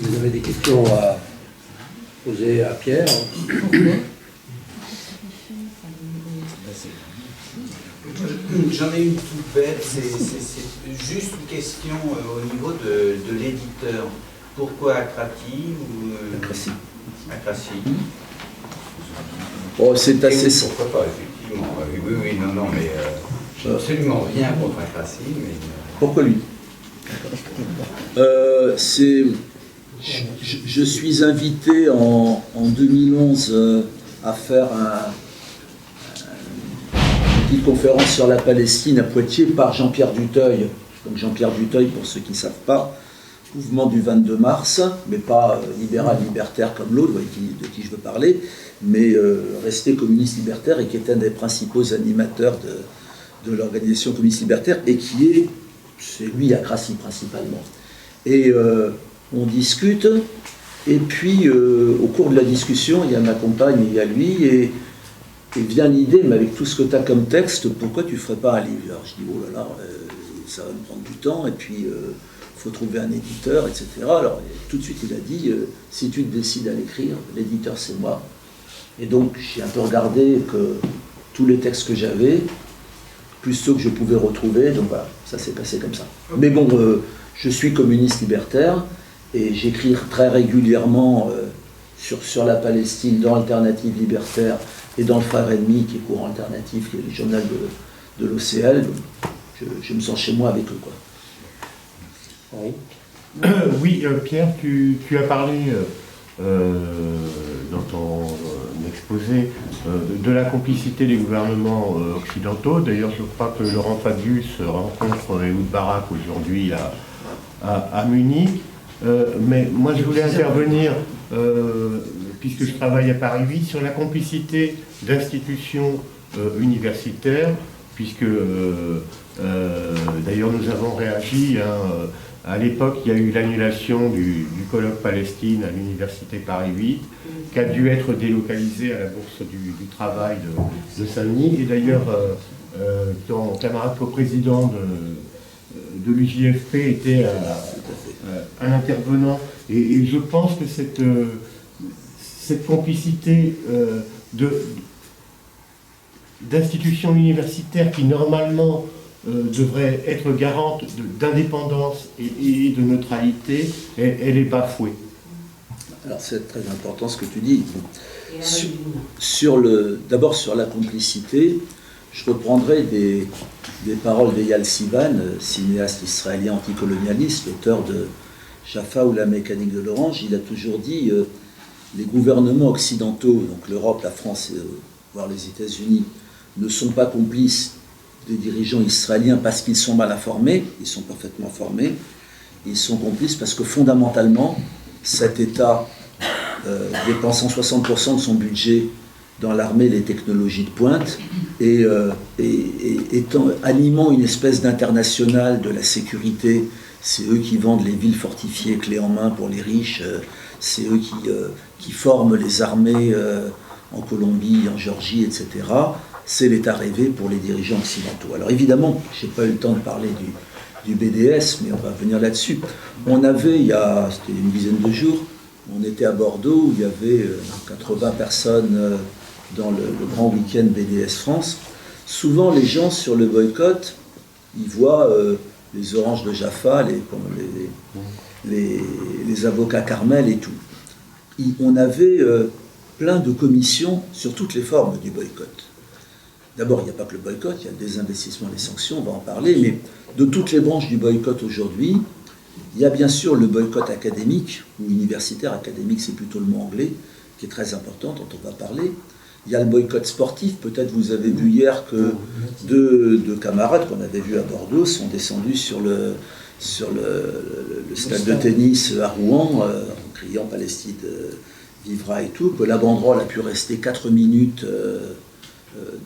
Vous avez des questions à poser à Pierre? J'en ai une toute bête, c'est juste une question au niveau de l'éditeur. Pourquoi Akrati ou Akrati? Oh, c'est assez simple. Pourquoi pas, effectivement. Oui, non, mais j'ai absolument rien contre Akrati, mais... Pourquoi lui? Je suis invité en 2011 à faire une petite conférence sur la Palestine à Poitiers par Jean-Pierre Duteuil. Donc Jean-Pierre Duteuil, pour ceux qui ne savent pas, mouvement du 22 mars, mais pas libéral-libertaire comme l'autre, de qui je veux parler, mais resté communiste libertaire et qui est un des principaux animateurs de l'organisation communiste libertaire et c'est lui Akrati principalement. Et on discute, et puis au cours de la discussion, il y a ma compagne et il y a lui, et vient l'idée, mais avec tout ce que tu as comme texte, pourquoi tu ne ferais pas un livre? Alors je dis, oh là là, ça va me prendre du temps, et puis il faut trouver un éditeur, etc. Alors tout de suite il a dit, si tu te décides à l'écrire, l'éditeur c'est moi. Et donc j'ai un peu regardé que tous les textes que j'avais, plus ceux que je pouvais retrouver, donc voilà, ça s'est passé comme ça. Mais bon, je suis communiste libertaire, et j'écris très régulièrement sur la Palestine, dans Alternative Libertaire, et dans le Frère Ennemi, qui est courant alternatif, qui est le journal de l'OCL. Je me sens chez moi avec eux, quoi. Oui. Oui, Pierre, tu as parlé dans ton exposé de la complicité des gouvernements occidentaux. D'ailleurs, je crois que Laurent Fabius rencontre Ehud Barak aujourd'hui à Munich. Mais moi, je voulais intervenir, puisque je travaille à Paris 8, sur la complicité d'institutions universitaires, puisque d'ailleurs nous avons réagi. À l'époque, il y a eu l'annulation du colloque Palestine à l'université Paris 8, qui a dû être délocalisé à la Bourse du Travail de Saint-Denis. Et d'ailleurs, ton camarade co-président de l'UJFP était un intervenant. Et je pense que cette complicité d'institutions universitaires qui normalement devrait être garante d'indépendance et de neutralité, elle est bafouée. Alors c'est très important ce que tu dis. D'abord sur la complicité, je reprendrai des paroles d'Eyal Sivan, cinéaste israélien anticolonialiste, auteur de Jaffa ou la mécanique de l'orange. Il a toujours dit les gouvernements occidentaux, donc l'Europe, la France, voire les États-Unis, ne sont pas complices des dirigeants israéliens parce qu'ils sont mal informés, ils sont parfaitement formés, ils sont complices parce que fondamentalement, cet État dépensant 60% de son budget dans l'armée, les technologies de pointe, et animant une espèce d'international de la sécurité. C'est eux qui vendent les villes fortifiées clés en main pour les riches, c'est eux qui forment les armées en Colombie, en Géorgie, etc. C'est l'État rêvé pour les dirigeants occidentaux. Alors évidemment, je n'ai pas eu le temps de parler du BDS, mais on va venir là-dessus. On avait, c'était une dizaine de jours, on était à Bordeaux, où il y avait 80 personnes dans le grand week-end BDS France. Souvent, les gens sur le boycott, ils voient les oranges de Jaffa, les avocats Carmel et tout. On avait plein de commissions sur toutes les formes du boycott. D'abord, il n'y a pas que le boycott, il y a le désinvestissement, les sanctions, on va en parler, mais de toutes les branches du boycott aujourd'hui, il y a bien sûr le boycott académique, ou universitaire, académique c'est plutôt le mot anglais, qui est très important, dont on va parler. Il y a le boycott sportif, peut-être vous avez vu hier que deux camarades qu'on avait vus à Bordeaux sont descendus sur le stade de tennis à Rouen, en criant Palestine vivra et tout, que la banderole a pu rester 4 minutes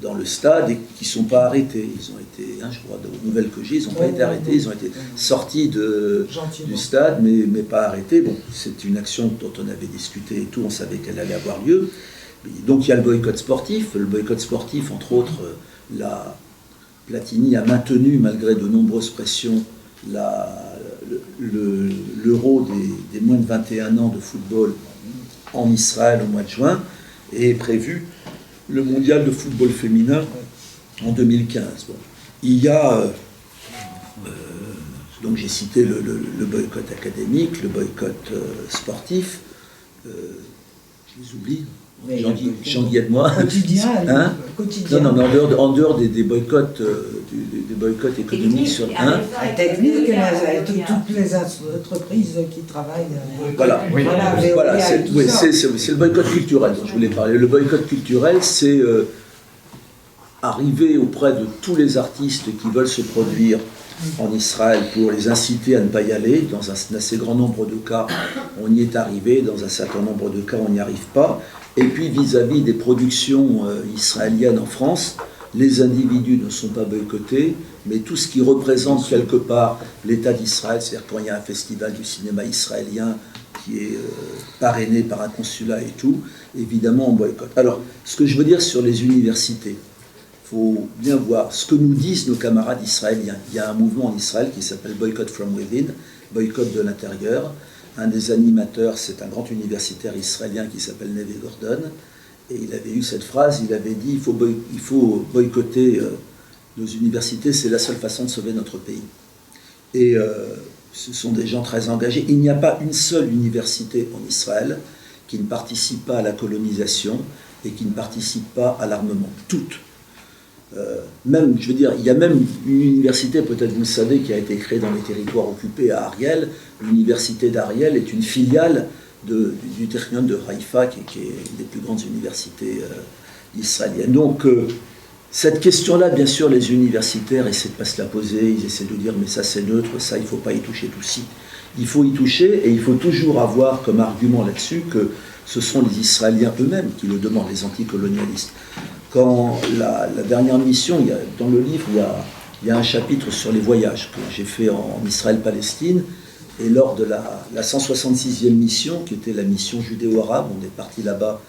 dans le stade et qui ne sont pas arrêtés. Ils ont été, je crois, aux nouvelles que j'ai, ils n'ont pas été arrêtés, ils ont été sortis du stade, mais pas arrêtés. Bon, c'est une action dont on avait discuté et tout, on savait qu'elle allait avoir lieu. Donc il y a le boycott sportif. Le boycott sportif, entre autres, Platini a maintenu, malgré de nombreuses pressions, l'Euro des moins de 21 ans de football en Israël au mois de juin, et est prévu le mondial de football féminin en 2015. Bon. Il y a, donc j'ai cité le boycott académique, le boycott sportif, je les oublie. Jean-Guy aide-moi. Quotidien. Hein Quotidien. Non, mais en dehors des boycotts, des boycotts économiques sur Technique, toutes les entreprises qui travaillent. Voilà, Oui. voilà, c'est le boycott culturel dont je voulais parler. Le boycott culturel, c'est arriver auprès de tous les artistes qui veulent se produire en Israël pour les inciter à ne pas y aller. Dans un assez grand nombre de cas, on y est arrivé. Dans un certain nombre de cas, on n'y arrive pas. Et puis, vis-à-vis des productions israéliennes en France, les individus ne sont pas boycottés, mais tout ce qui représente quelque part l'État d'Israël, c'est-à-dire quand il y a un festival du cinéma israélien qui est parrainé par un consulat et tout, évidemment, on boycotte. Alors, ce que je veux dire sur les universités, il faut bien voir ce que nous disent nos camarades israéliens. Il y a un mouvement en Israël qui s'appelle Boycott from Within, boycott de l'intérieur. Un des animateurs, c'est un grand universitaire israélien qui s'appelle Neve Gordon, et il avait eu cette phrase, il avait dit il faut boycotter nos universités, c'est la seule façon de sauver notre pays. Et ce sont des gens très engagés. Il n'y a pas une seule université en Israël qui ne participe pas à la colonisation et qui ne participe pas à l'armement. Toutes. Même, je veux dire, il y a même une université, peut-être vous le savez, qui a été créée dans les territoires occupés à Ariel. L'université d'Ariel est une filiale du Technion de Haïfa, qui est une des plus grandes universités israéliennes. Donc, cette question-là, bien sûr, les universitaires essaient de ne pas se la poser, ils essaient de dire, mais ça c'est neutre, ça il ne faut pas y toucher tout ci. Il faut y toucher, et il faut toujours avoir comme argument là-dessus que ce sont les Israéliens eux-mêmes qui le demandent, les anticolonialistes. Quand la dernière mission, dans le livre, il y a un chapitre sur les voyages que j'ai fait en Israël-Palestine, et lors de la 166e mission, qui était la mission judéo-arabe, on est parti là-bas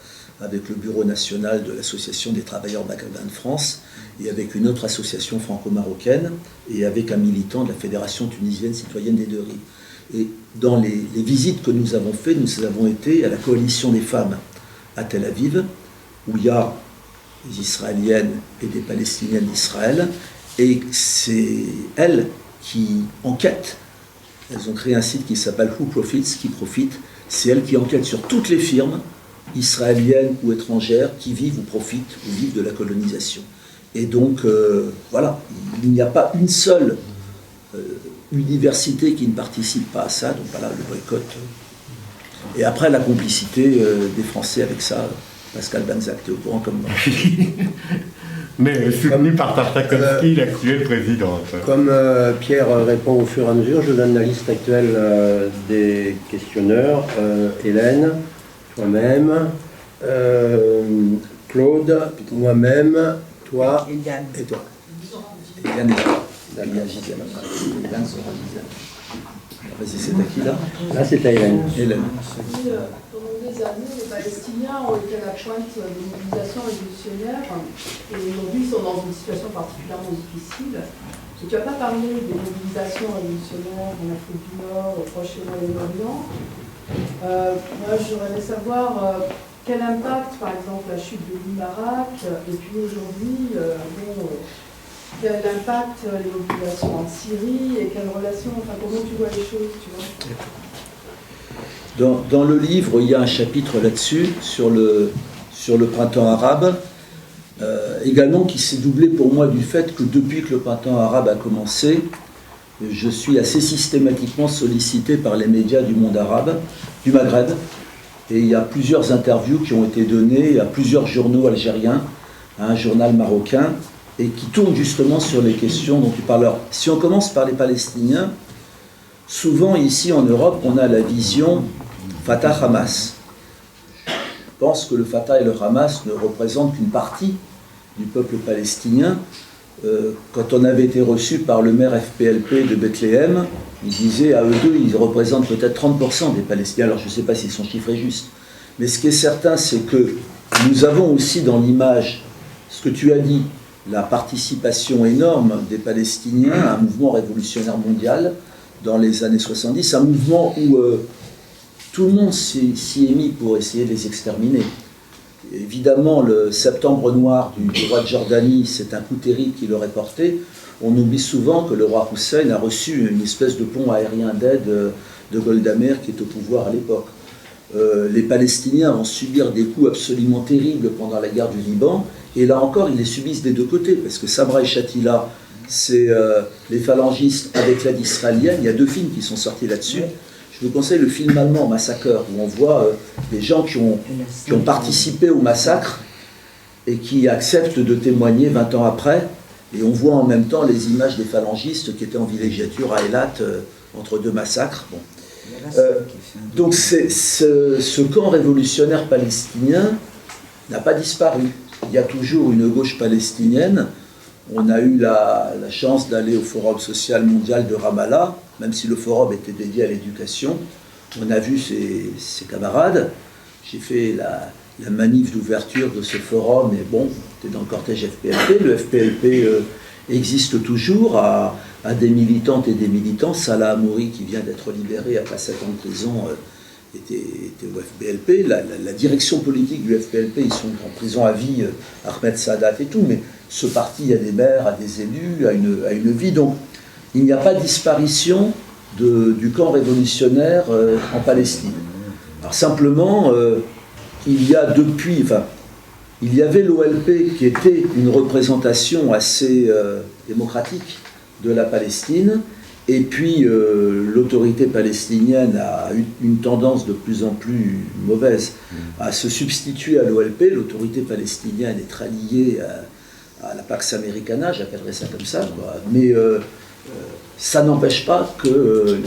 avec le bureau national de l'Association des travailleurs maghrébins de France, et avec une autre association franco-marocaine, et avec un militant de la Fédération tunisienne citoyenne des deux rives. Et dans les visites que nous avons faites, nous avons été à la coalition des femmes à Tel Aviv, où il y a des Israéliennes et des Palestiniennes d'Israël, et c'est elles qui enquêtent. Elles ont créé un site qui s'appelle Who Profits, qui profite. C'est elles qui enquêtent sur toutes les firmes, israéliennes ou étrangères, qui vivent ou profitent ou vivent de la colonisation. Et donc, voilà, il n'y a pas une seule université qui ne participe pas à ça, donc voilà, le boycott. Et après, la complicité des Français avec ça. Pascal Banzac, tu es au courant comme moi. Mais soutenu par Tartakovsky, l'actuelle présidente. Comme Pierre répond au fur et à mesure, je donne la liste actuelle des questionneurs. Hélène, toi-même, Claude, moi-même, toi et toi. Et Yann et toi. Là, il y a Gisèle. Yann sera Gisèle. Vas-y, c'est à qui là? Là, c'est à Hélène. Hélène. Pendant des années, les Palestiniens ont été à la pointe des mobilisations révolutionnaires et aujourd'hui ils sont dans une situation particulièrement difficile. Et tu n'as pas parlé des mobilisations révolutionnaires en Afrique du Nord, au Proche et Moyen-Orient. Moi, j'aurais aimé savoir quel impact, par exemple, la chute de Mubarak et puis aujourd'hui, quel impact les mobilisations en Syrie et quelle relation, enfin comment tu vois les choses, tu vois? Dans le livre, il y a un chapitre là-dessus, sur le printemps arabe, également qui s'est doublé pour moi du fait que depuis que le printemps arabe a commencé, je suis assez systématiquement sollicité par les médias du monde arabe, du Maghreb, et il y a plusieurs interviews qui ont été données à plusieurs journaux algériens, à un journal marocain, et qui tournent justement sur les questions dont tu parles. Alors, si on commence par les Palestiniens, souvent ici en Europe, on a la vision Fatah-Hamas. Je pense que le Fatah et le Hamas ne représentent qu'une partie du peuple palestinien. Quand on avait été reçu par le maire FPLP de Bethléem, il disait à eux deux, ils représentent peut-être 30% des Palestiniens. Alors je ne sais pas si son chiffre est juste. Mais ce qui est certain, c'est que nous avons aussi dans l'image, ce que tu as dit, la participation énorme des Palestiniens à un mouvement révolutionnaire mondial dans les années 70, un mouvement où tout le monde s'y est mis pour essayer de les exterminer. Évidemment, le septembre noir du roi de Jordanie, c'est un coup terrible qui leur est porté. On oublie souvent que le roi Hussein a reçu une espèce de pont aérien d'aide de Golda Meir qui est au pouvoir à l'époque. Les Palestiniens vont subir des coups absolument terribles pendant la guerre du Liban, et là encore, ils les subissent des deux côtés, parce que Sabra et Shatila, c'est les phalangistes avec l'aide israélienne. Il y a 2 films qui sont sortis là-dessus. Je vous conseille le film allemand Massacre, où on voit des gens qui ont participé au massacre et qui acceptent de témoigner 20 ans après. Et on voit en même temps les images des phalangistes qui étaient en villégiature à Eilat entre 2 massacres. Bon. Donc ce camp révolutionnaire palestinien n'a pas disparu. Il y a toujours une gauche palestinienne. On a eu la chance d'aller au Forum social mondial de Ramallah, même si le forum était dédié à l'éducation. On a vu ses camarades. J'ai fait la manif d'ouverture de ce forum, et bon, c'était dans le cortège FPLP. Le FPLP existe toujours à des militantes et des militants. Salah Hamouri, qui vient d'être libéré après 7 ans de prison, était au FPLP. La direction politique du FPLP, ils sont en prison à vie, Ahmed Sadat et tout, mais ce parti a des maires, a des élus, a une vie. Donc il n'y a pas de disparition du camp révolutionnaire en Palestine. Alors simplement, il y avait l'OLP qui était une représentation assez démocratique de la Palestine, et puis l'autorité palestinienne a eu une tendance de plus en plus mauvaise à se substituer à l'OLP. L'autorité palestinienne est très liée à la Pax Americana, j'appellerais ça comme ça, quoi. Mais ça n'empêche pas que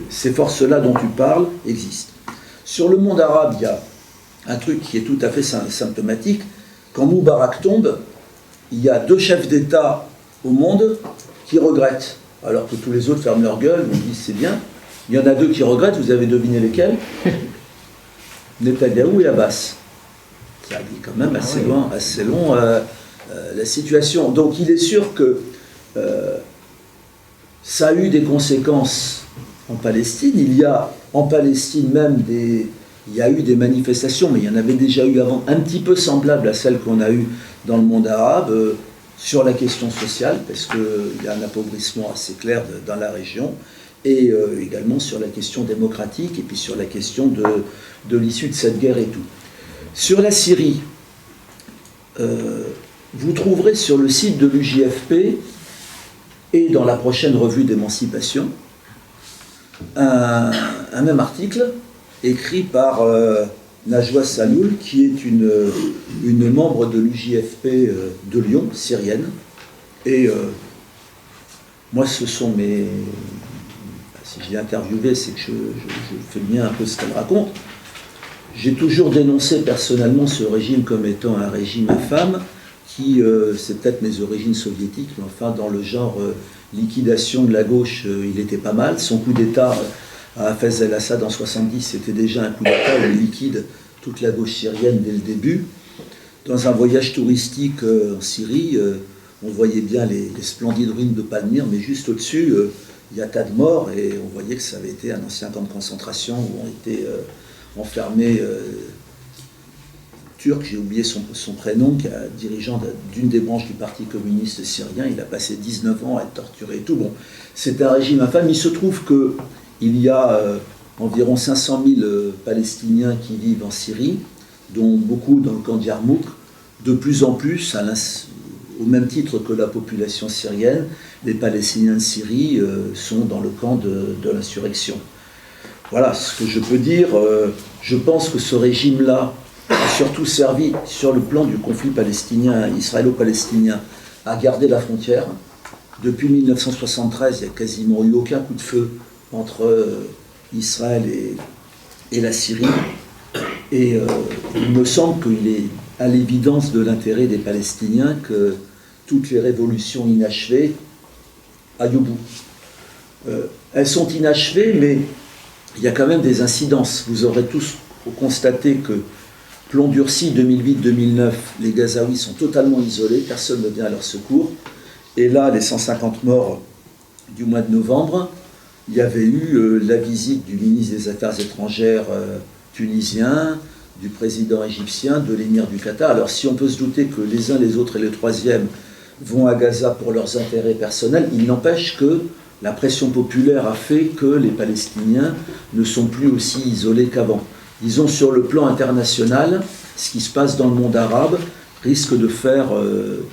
ces forces-là dont tu parles existent. Sur le monde arabe, il y a un truc qui est tout à fait symptomatique. Quand Moubarak tombe, il y a 2 chefs d'État au monde qui regrettent, alors que tous les autres ferment leur gueule, ils disent c'est bien. Il y en a 2 qui regrettent, vous avez deviné lesquels? Netanyahou et Abbas. Ça dit quand même assez long la situation. Donc il est sûr que ça a eu des conséquences en Palestine. Il y a en Palestine même il y a eu des manifestations, mais il y en avait déjà eu avant, un petit peu semblables à celles qu'on a eues dans le monde arabe, sur la question sociale, parce qu'il y a un appauvrissement assez clair dans la région, et également sur la question démocratique, et puis sur la question de l'issue de cette guerre et tout. Sur la Syrie, vous trouverez sur le site de l'UJFP et dans la prochaine revue d'émancipation un même article écrit par Najwa Saloul, qui est une membre de l'UJFP de Lyon, syrienne. Et moi, ce sont mes... Si je l'ai interviewée, c'est que je fais bien un peu ce qu'elle raconte. J'ai toujours dénoncé personnellement ce régime comme étant un régime infâme, qui, c'est peut-être mes origines soviétiques, mais enfin dans le genre liquidation de la gauche, il était pas mal. Son coup d'État à Hafez el-Assad en 70, c'était déjà un coup d'État où il liquide toute la gauche syrienne dès le début. Dans un voyage touristique en Syrie, on voyait bien les splendides ruines de Palmyre, mais juste au-dessus, il y a tas de morts, et on voyait que ça avait été un ancien camp de concentration où ont été enfermés Turc, j'ai oublié son prénom, qui est dirigeant d'une des branches du Parti communiste syrien. Il a passé 19 ans à être torturé et tout. Bon, c'est un régime infâme. Il se trouve qu'il y a environ 500 000 Palestiniens qui vivent en Syrie, dont beaucoup dans le camp d'Yarmouk. De plus en plus, au même titre que la population syrienne, les Palestiniens de Syrie sont dans le camp de l'insurrection. Voilà ce que je peux dire. Je pense que ce régime-là a surtout servi, sur le plan du conflit palestinien, israélo-palestinien, à garder la frontière. Depuis 1973, il n'y a quasiment eu aucun coup de feu entre Israël et la Syrie. Et il me semble qu'il est à l'évidence de l'intérêt des Palestiniens que toutes les révolutions inachevées aillent au bout. Elles sont inachevées, mais il y a quand même des incidences. Vous aurez tous constaté que plomb durci 2008-2009, les Gazaouis sont totalement isolés, personne ne vient à leur secours. Et là, les 150 morts du mois de novembre, il y avait eu la visite du ministre des Affaires étrangères tunisien, du président égyptien, de l'émir du Qatar. Alors si on peut se douter que les uns, les autres et les troisièmes vont à Gaza pour leurs intérêts personnels, il n'empêche que la pression populaire a fait que les Palestiniens ne sont plus aussi isolés qu'avant. Disons, sur le plan international, ce qui se passe dans le monde arabe risque de faire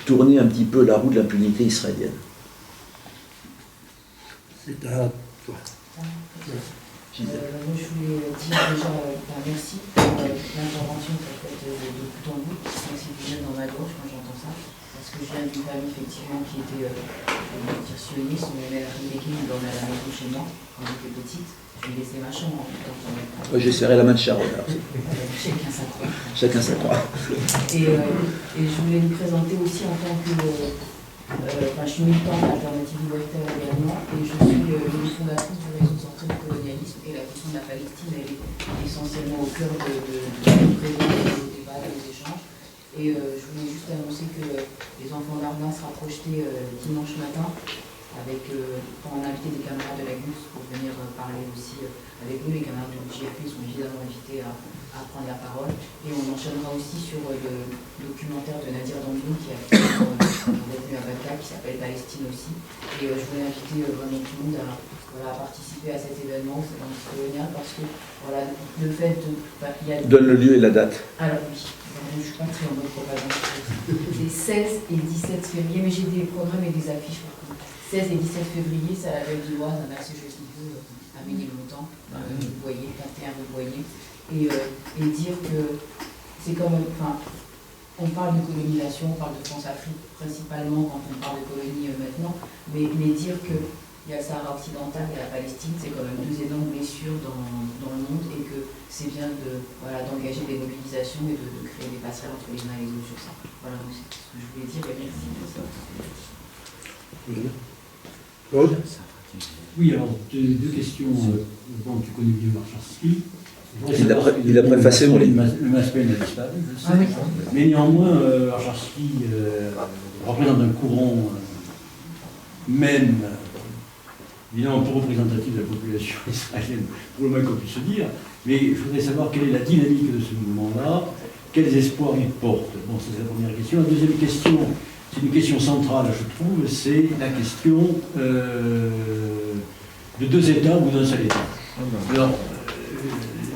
tourner un petit peu la roue de l'impunité israélienne. C'est à toi. Moi, je voulais dire déjà merci pour l'intervention que vous faites de bout en bout, qui sont aussi bien dans ma gauche quand j'entends ça, parce que je viens d'une famille effectivement qui était sioniste, on aimait la Rebecca, on dormait à la maison chez moi quand j'étais petite. Je lui ai laissé ma chambre en tout temps. J'ai serré la main de Sharon. Chacun sa croix. Chacun sa croix. Et je voulais me présenter aussi en tant que... je suis militante d'Alternative Libertaire également, et je suis une fondatrice du réseau centré du colonialisme, et la question de la Palestine, elle est essentiellement au cœur de nos présents, des débats, des échanges. Et je voulais juste annoncer que les enfants d'Armin sera projeté dimanche matin, pour en inviter des camarades de la GUS pour venir parler aussi avec nous. Les camarades du JFP sont évidemment invités à prendre la parole. Et on enchaînera aussi sur le documentaire de Nadir Damboul qui a fait un Bagdad qui s'appelle Palestine aussi. Et je voulais inviter vraiment tout le monde à participer à cet événement, c'est colonial, parce que le fait de... Donne le lieu et la date. Alors oui, je ne suis pas très en mode propagande. C'est 16 et 17 février, mais j'ai des programmes et des affiches par contre. 16 et 17 février, c'est à la Belle d'Ivoire, un accès jeu vidéo à Ménilmontant, vous voyez, 21 vous voyez. Et dire que c'est comme, on parle de colonisation, on parle de France-Afrique principalement quand on parle de colonie maintenant, mais dire qu'il y a le Sahara occidental et la Palestine, c'est quand même deux énormes blessures dans le monde, et que c'est bien d'engager des mobilisations et de créer des passerelles entre les uns et les autres sur ça. Voilà, c'est ce que je voulais dire, et merci pour ça. Claude ? Oui, alors deux questions. Bon, tu connais bien Warshawski. Il a préfacé mon livre. Le Maspen a disparu, je sais. Mais néanmoins, Warshawski représente un courant même, évidemment peu représentatif de la population israélienne, pour le moins qu'on puisse se dire. Mais je voudrais savoir quelle est la dynamique de ce mouvement-là, quels espoirs il porte. Bon, c'est la première question. La deuxième question, c'est une question centrale, je trouve, c'est la question de deux États ou d'un seul État. Alors,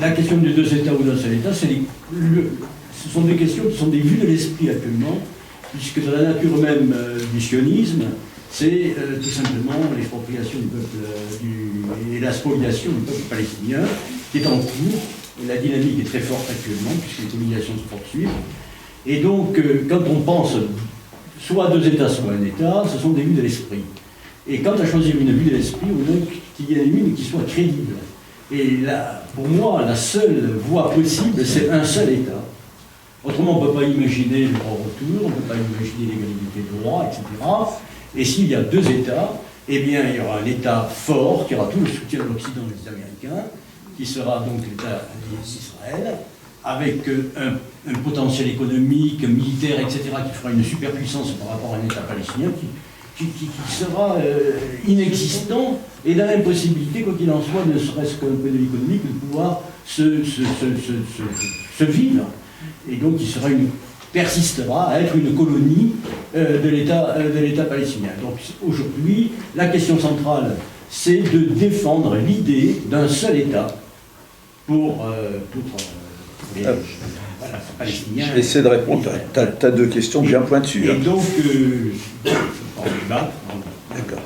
la question de deux États ou d'un seul État, ce sont des questions qui sont des vues de l'esprit actuellement, puisque dans la nature même du sionisme, c'est tout simplement l'expropriation du peuple et la spoliation du peuple palestinien qui est en cours. Et la dynamique est très forte actuellement, puisque les colonisations se poursuivent. Et donc, quand on pense soit deux États, soit un État, ce sont des vues de l'esprit. Et quant à choisir une vue de l'esprit, on veut qu'il y ait une qui soit crédible. Et là, pour moi, la seule voie possible, c'est un seul État. Autrement, on ne peut pas imaginer le droit au retour, on ne peut pas imaginer l'égalité de droit, etc. Et s'il y a deux États, eh bien, il y aura un État fort, qui aura tout le soutien de l'Occident et des Américains, qui sera donc l'État d'Israël, avec un potentiel économique, militaire, etc., qui fera une superpuissance par rapport à un État palestinien qui sera inexistant et dans l'impossibilité, quoi qu'il en soit, ne serait-ce qu'un peu de l'économie, de pouvoir se vivre. Et donc, persistera à être une colonie de l'État palestinien. Donc, aujourd'hui, la question centrale, c'est de défendre l'idée d'un seul État pour les Palestiniens. Je vais essayer de répondre. Tu as deux questions bien pointues. Et donc, d'accord.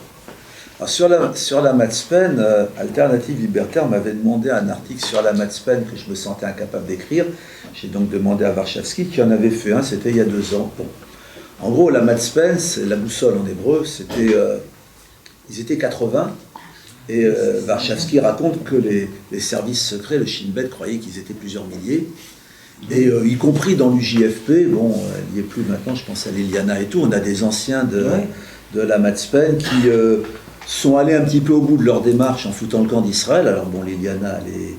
Alors, sur la Matzpen, Alternative Libertaire m'avait demandé un article sur la Matzpen que je me sentais incapable d'écrire. J'ai donc demandé à Warshawski, qui en avait fait un, c'était il y a 2 ans. Bon. En gros, la Matzpen, c'est la boussole en hébreu, ils étaient 80, et Warshawski raconte que les services secrets, le Shin Bet, croyaient qu'ils étaient plusieurs milliers, et y compris dans l'UJFP, bon, il n'y est plus maintenant, je pense à Liliana et tout, on a des anciens de la Matzpen qui sont allés un petit peu au bout de leur démarche en foutant le camp d'Israël. Alors bon, Liliana, elle est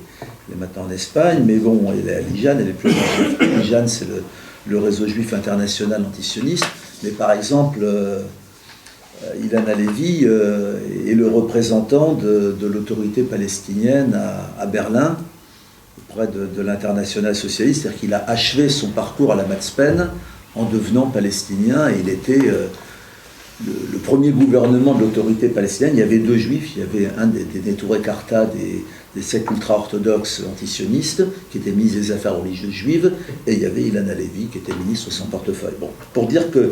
maintenant en Espagne, mais bon, Lijane, elle est plus en Lijane, c'est le réseau juif international antisioniste. Mais par exemple, Ilan Halevi est le représentant de l'autorité palestinienne à Berlin, auprès de l'internationale socialiste, c'est-à-dire qu'il a achevé son parcours à la Matzpen en devenant palestinien, et il était le premier gouvernement de l'autorité palestinienne. Il y avait 2 juifs, il y avait un des Neturei Karta, des sectes ultra-orthodoxes antisionistes, qui était ministre des Affaires religieuses juives, et il y avait Ilan Halevi, qui était ministre sans portefeuille. Bon, pour dire que,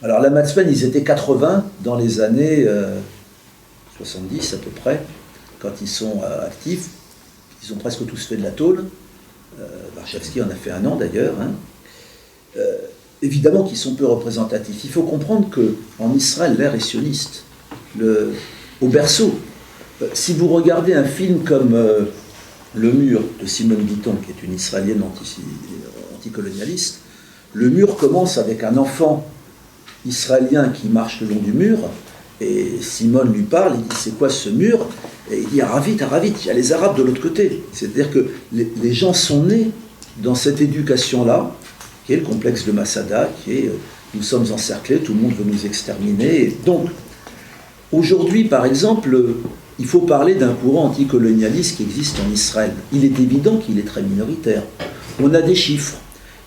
alors la Matzpen, ils étaient 80 dans les années 70 à peu près, quand ils sont actifs. Ils ont presque tous fait de la tôle. Warshawski en a fait 1 an d'ailleurs. Hein. Évidemment qu'ils sont peu représentatifs. Il faut comprendre qu'en Israël, l'ère est sioniste. Au berceau. Si vous regardez un film comme Le Mur de Simone Bitton, qui est une Israélienne anticolonialiste, Le Mur commence avec un enfant israélien qui marche le long du mur, et Simone lui parle, il dit c'est quoi ce mur? Et il dit Aravit, il y a les Arabes de l'autre côté. C'est-à-dire que les gens sont nés dans cette éducation-là, qui est le complexe de Masada, qui est nous sommes encerclés, tout le monde veut nous exterminer. Et donc, aujourd'hui, par exemple, il faut parler d'un courant anticolonialiste qui existe en Israël. Il est évident qu'il est très minoritaire. On a des chiffres.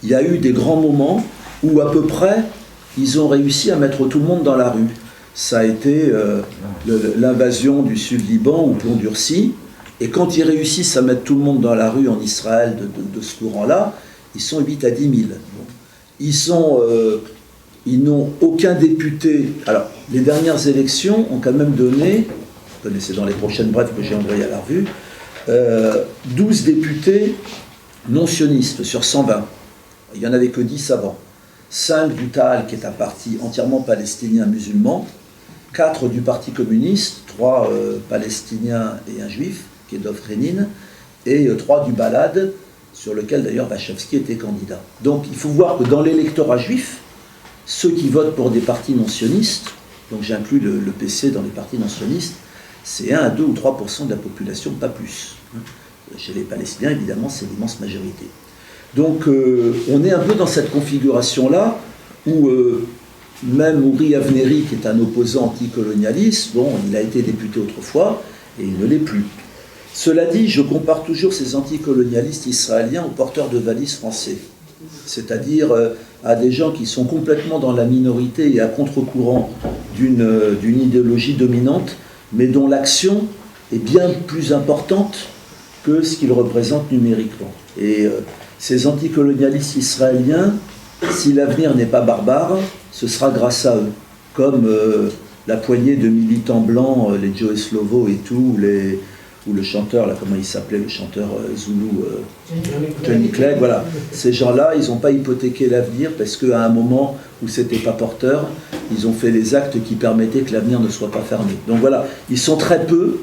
Il y a eu des grands moments où, à peu près, ils ont réussi à mettre tout le monde dans la rue. Ça a été l'invasion du Sud-Liban au plomb durci. Et quand ils réussissent à mettre tout le monde dans la rue en Israël de ce courant-là, ils sont 8 à 10 000. Ils n'ont aucun député. Alors, les dernières élections ont quand même donné, vous connaissez dans les prochaines brèves que j'ai envoyées à la revue, 12 députés non sionistes sur 120. Il n'y en avait que 10 avant. 5 du Ta'al, qui est un parti entièrement palestinien musulman, 4 du Parti communiste, 3 palestiniens et un juif, qui est Dov Renin, et 3 du Balad, sur lequel d'ailleurs Warshawski était candidat. Donc il faut voir que dans l'électorat juif, ceux qui votent pour des partis non sionistes, donc j'inclus le PC dans les partis non sionistes, c'est 1 à 2 ou 3% de la population, pas plus. Chez les Palestiniens, évidemment, c'est l'immense majorité. Donc on est un peu dans cette configuration-là, où même Uri Avneri, qui est un opposant anticolonialiste, bon, il a été député autrefois, et il ne l'est plus. Cela dit, je compare toujours ces anticolonialistes israéliens aux porteurs de valises français, c'est-à-dire à des gens qui sont complètement dans la minorité et à contre-courant d'une idéologie dominante, mais dont l'action est bien plus importante que ce qu'ils représentent numériquement. Et ces anticolonialistes israéliens, si l'avenir n'est pas barbare, ce sera grâce à eux, comme la poignée de militants blancs, les Joe Slovo et tout, ou le chanteur, là, comment il s'appelait, le chanteur zoulou, Johnny Clegg, voilà. Ces gens-là, ils n'ont pas hypothéqué l'avenir parce qu'à un moment où c'était pas porteur, ils ont fait les actes qui permettaient que l'avenir ne soit pas fermé. Donc voilà, ils sont très peu.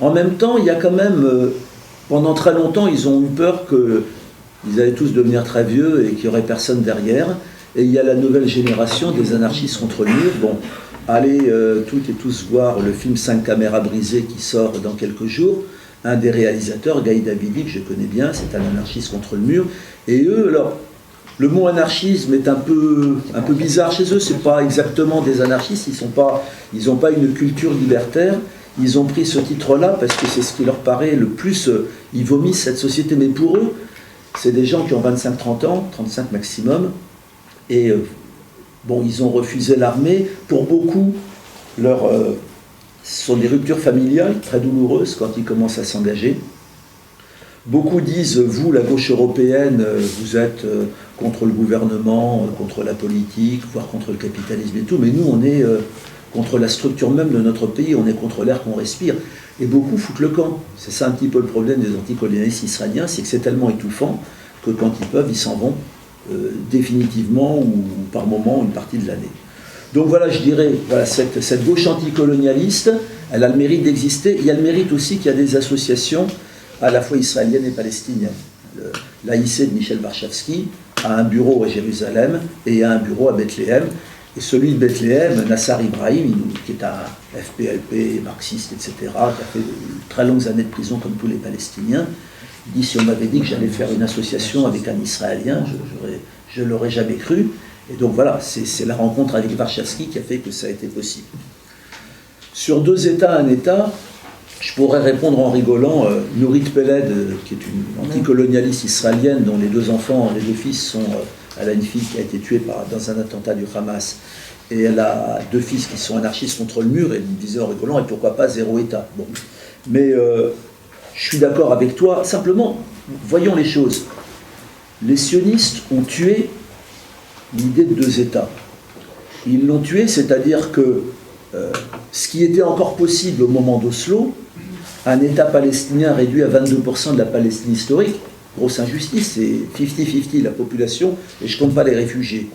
En même temps, il y a quand même, pendant très longtemps, ils ont eu peur qu'ils allaient tous devenir très vieux et qu'il n'y aurait personne derrière. Et il y a la nouvelle génération des anarchistes contre le mur. Bon, allez toutes et tous voir le film 5 caméras brisées qui sort dans quelques jours. Un des réalisateurs, Guy Davidi, que je connais bien, c'est un anarchiste contre le mur. Et eux, alors, le mot anarchisme est un peu bizarre chez eux. C'est pas exactement des anarchistes. Ils n'ont pas une culture libertaire. Ils ont pris ce titre-là parce que c'est ce qui leur paraît le plus. Ils vomissent cette société. Mais pour eux, c'est des gens qui ont 25-30 ans, 35 maximum. Et bon, ils ont refusé l'armée. Pour beaucoup, ce sont des ruptures familiales très douloureuses quand ils commencent à s'engager. Beaucoup disent, vous, la gauche européenne, vous êtes contre le gouvernement, contre la politique, voire contre le capitalisme et tout, mais nous, on est contre la structure même de notre pays, on est contre l'air qu'on respire. Et beaucoup foutent le camp. C'est ça un petit peu le problème des anticolonialistes israéliens, c'est que c'est tellement étouffant que quand ils peuvent, ils s'en vont définitivement ou par moment une partie de l'année. Donc voilà, je dirais, voilà, cette gauche anticolonialiste, elle a le mérite d'exister. Il y a le mérite aussi qu'il y a des associations à la fois israéliennes et palestiniennes. L'AIC de Michel Warshawski a un bureau à Jérusalem et a un bureau à Bethléem. Et celui de Bethléem, Nassar Ibrahim, qui est un FPLP, marxiste, etc., qui a fait de très longues années de prison comme tous les Palestiniens, il dit, si on m'avait dit que j'allais faire une association avec un Israélien, je ne l'aurais jamais cru. Et donc voilà, c'est la rencontre avec Warshawski qui a fait que ça a été possible. Sur 2 États, un État, je pourrais répondre en rigolant. Nourit Peled, qui est une anticolonialiste israélienne dont les 2 enfants, les 2 fils sont... elle a une fille qui a été tuée dans un attentat du Hamas. Et elle a 2 fils qui sont anarchistes contre le mur, et elle me disait en rigolant, et pourquoi pas 0 État. Bon. Mais je suis d'accord avec toi. Simplement, voyons les choses. Les sionistes ont tué l'idée de 2 États. Ils l'ont tué, c'est-à-dire que ce qui était encore possible au moment d'Oslo, un État palestinien réduit à 22% de la Palestine historique, grosse injustice, c'est 50-50 la population, et je ne compte pas les réfugiés.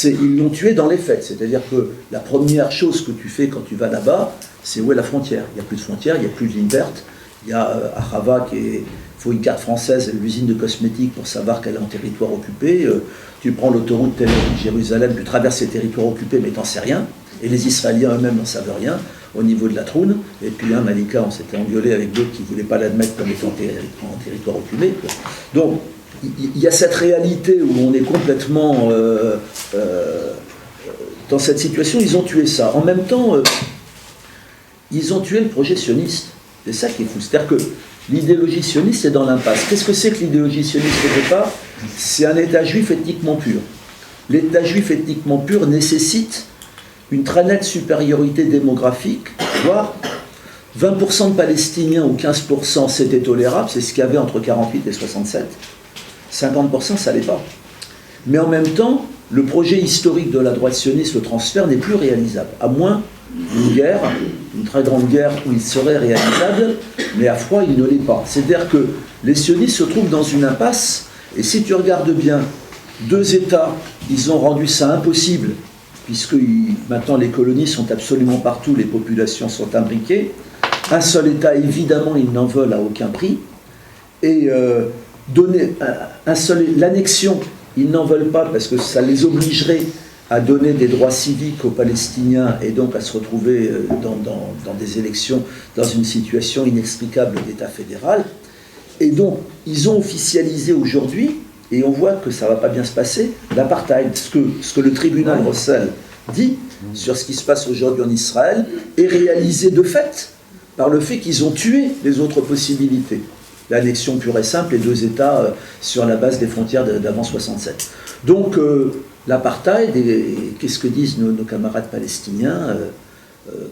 Ils l'ont tué dans les faits, c'est-à-dire que la première chose que tu fais quand tu vas là-bas, c'est où est la frontière. Il n'y a plus de frontière, il n'y a plus de ligne verte. Il y a Ahava il faut une carte française, l'usine de cosmétiques pour savoir qu'elle est en territoire occupé. Tu prends l'autoroute Tel Aviv-Jérusalem, tu traverses les territoires occupés, mais tu n'en sais rien. Et les Israéliens eux-mêmes n'en savent rien au niveau de la Troune. Et puis, Malika, on s'était engueulé avec d'autres qui ne voulaient pas l'admettre comme étant en territoire occupé. Donc, il y a cette réalité où on est complètement dans cette situation. Ils ont tué ça. En même temps, ils ont tué le projet sioniste. C'est ça qui est fou. C'est-à-dire que l'idéologie sioniste est dans l'impasse. Qu'est-ce que c'est que l'idéologie sioniste au départ? C'est un État juif ethniquement pur. L'État juif ethniquement pur nécessite une très nette supériorité démographique, voire 20% de Palestiniens ou 15%, c'était tolérable, c'est ce qu'il y avait entre 48 et 67. 50%, ça n'allait pas. Mais en même temps, le projet historique de la droite sioniste, le transfert, n'est plus réalisable. À moins d'une guerre, une très grande guerre où il serait réalisable, mais à froid, il ne l'est pas. C'est-à-dire que les sionistes se trouvent dans une impasse, et si tu regardes bien, 2 États, ils ont rendu ça impossible, puisque maintenant les colonies sont absolument partout, les populations sont imbriquées. Un seul État, évidemment, ils n'en veulent à aucun prix. Et l'annexion, ils n'en veulent pas parce que ça les obligerait à donner des droits civiques aux Palestiniens et donc à se retrouver dans des élections, dans une situation inextricable d'État fédéral. Et donc, ils ont officialisé aujourd'hui, et on voit que ça ne va pas bien se passer, l'apartheid. Ce que le tribunal Russell dit sur ce qui se passe aujourd'hui en Israël est réalisé de fait par le fait qu'ils ont tué les autres possibilités. L'annexion pure et simple, les 2 États sur la base des frontières d'avant 67. Donc, l'apartheid, et qu'est-ce que disent nos camarades palestiniens,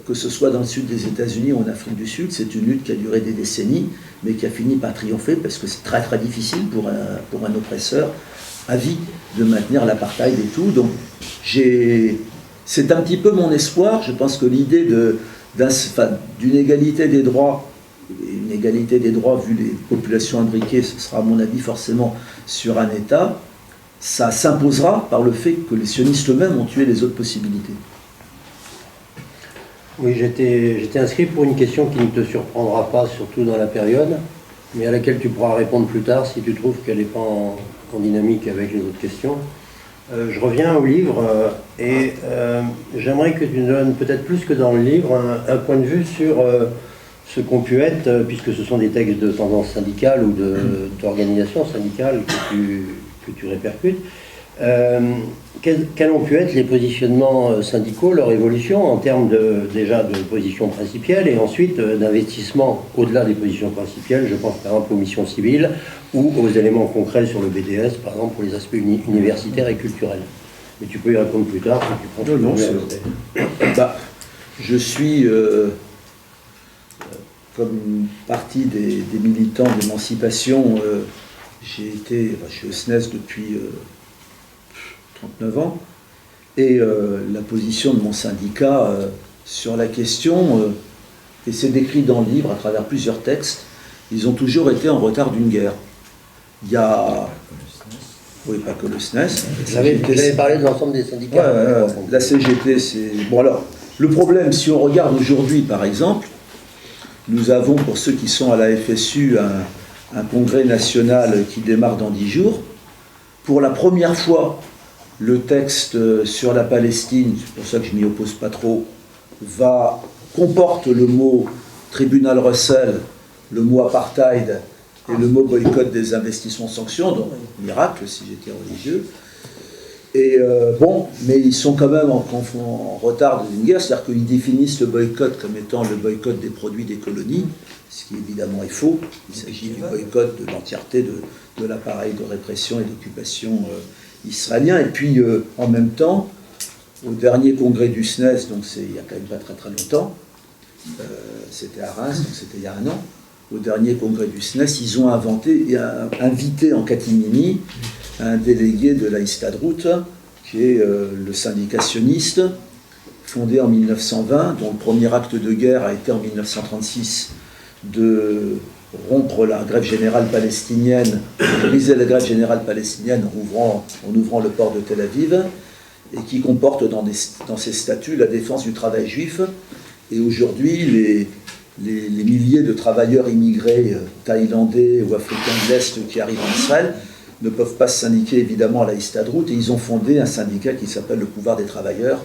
que ce soit dans le sud des États-Unis ou en Afrique du Sud, c'est une lutte qui a duré des décennies, mais qui a fini par triompher parce que c'est très très difficile pour un oppresseur à vie de maintenir l'apartheid et tout. Donc, c'est un petit peu mon espoir. Je pense que l'idée d'une égalité des droits, une égalité des droits vu les populations imbriquées, ce sera à mon avis forcément sur un État, ça s'imposera par le fait que les sionistes eux-mêmes ont tué les autres possibilités. Oui, j'étais inscrit pour une question qui ne te surprendra pas, surtout dans la période, mais à laquelle tu pourras répondre plus tard si tu trouves qu'elle n'est pas en dynamique avec les autres questions. Je reviens au livre et j'aimerais que tu nous donnes peut-être plus que dans le livre un point de vue sur ce qu'ont pu être, puisque ce sont des textes de tendance syndicale ou d'organisation syndicale que tu répercutes, quels ont pu être les positionnements syndicaux, leur évolution en termes déjà de positions principielles et ensuite d'investissement au-delà des positions principielles, je pense par exemple aux missions civiles ou aux éléments concrets sur le BDS, par exemple pour les aspects universitaires et culturels. Mais tu peux y répondre plus tard si tu prends je suis, comme une partie des militants d'émancipation, je suis au SNES depuis 39 ans, et la position de mon syndicat sur la question, et c'est décrit dans le livre à travers plusieurs textes, ils ont toujours été en retard d'une guerre. Il y a... Oui, pas que le SNES. Vous avez parlé de l'ensemble des syndicats. La CGT, c'est... Bon alors, le problème, si on regarde aujourd'hui par exemple, nous avons, pour ceux qui sont à la FSU, un congrès national qui démarre dans 10 jours. Pour la première fois, le texte sur la Palestine, c'est pour ça que je ne m'y oppose pas trop, comporte le mot tribunal Russell, le mot apartheid et le mot boycott des investissements sanctions, donc miracle si j'étais religieux. Et bon, mais ils sont quand même en retard d'une guerre, c'est-à-dire qu'ils définissent le boycott comme étant le boycott des produits des colonies, ce qui évidemment est faux. Il s'agit du boycott de l'entièreté de l'appareil de répression et d'occupation israélien. Et puis, en même temps, au dernier congrès du SNES, donc c'est il n'y a quand même pas très très longtemps, c'était à Reims, donc c'était il y a un an, au dernier congrès du SNES, ils ont invité en catimini un délégué de la Histadrout, qui est le syndicat sioniste, fondé en 1920, dont le premier acte de guerre a été en 1936 de rompre la grève générale palestinienne, de briser la grève générale palestinienne en ouvrant le port de Tel Aviv, et qui comporte dans ses statuts la défense du travail juif. Et aujourd'hui, les milliers de travailleurs immigrés thaïlandais ou africains de l'Est qui arrivent en Israël ne peuvent pas se syndiquer évidemment à la Histadrout, et ils ont fondé un syndicat qui s'appelle le Pouvoir des Travailleurs.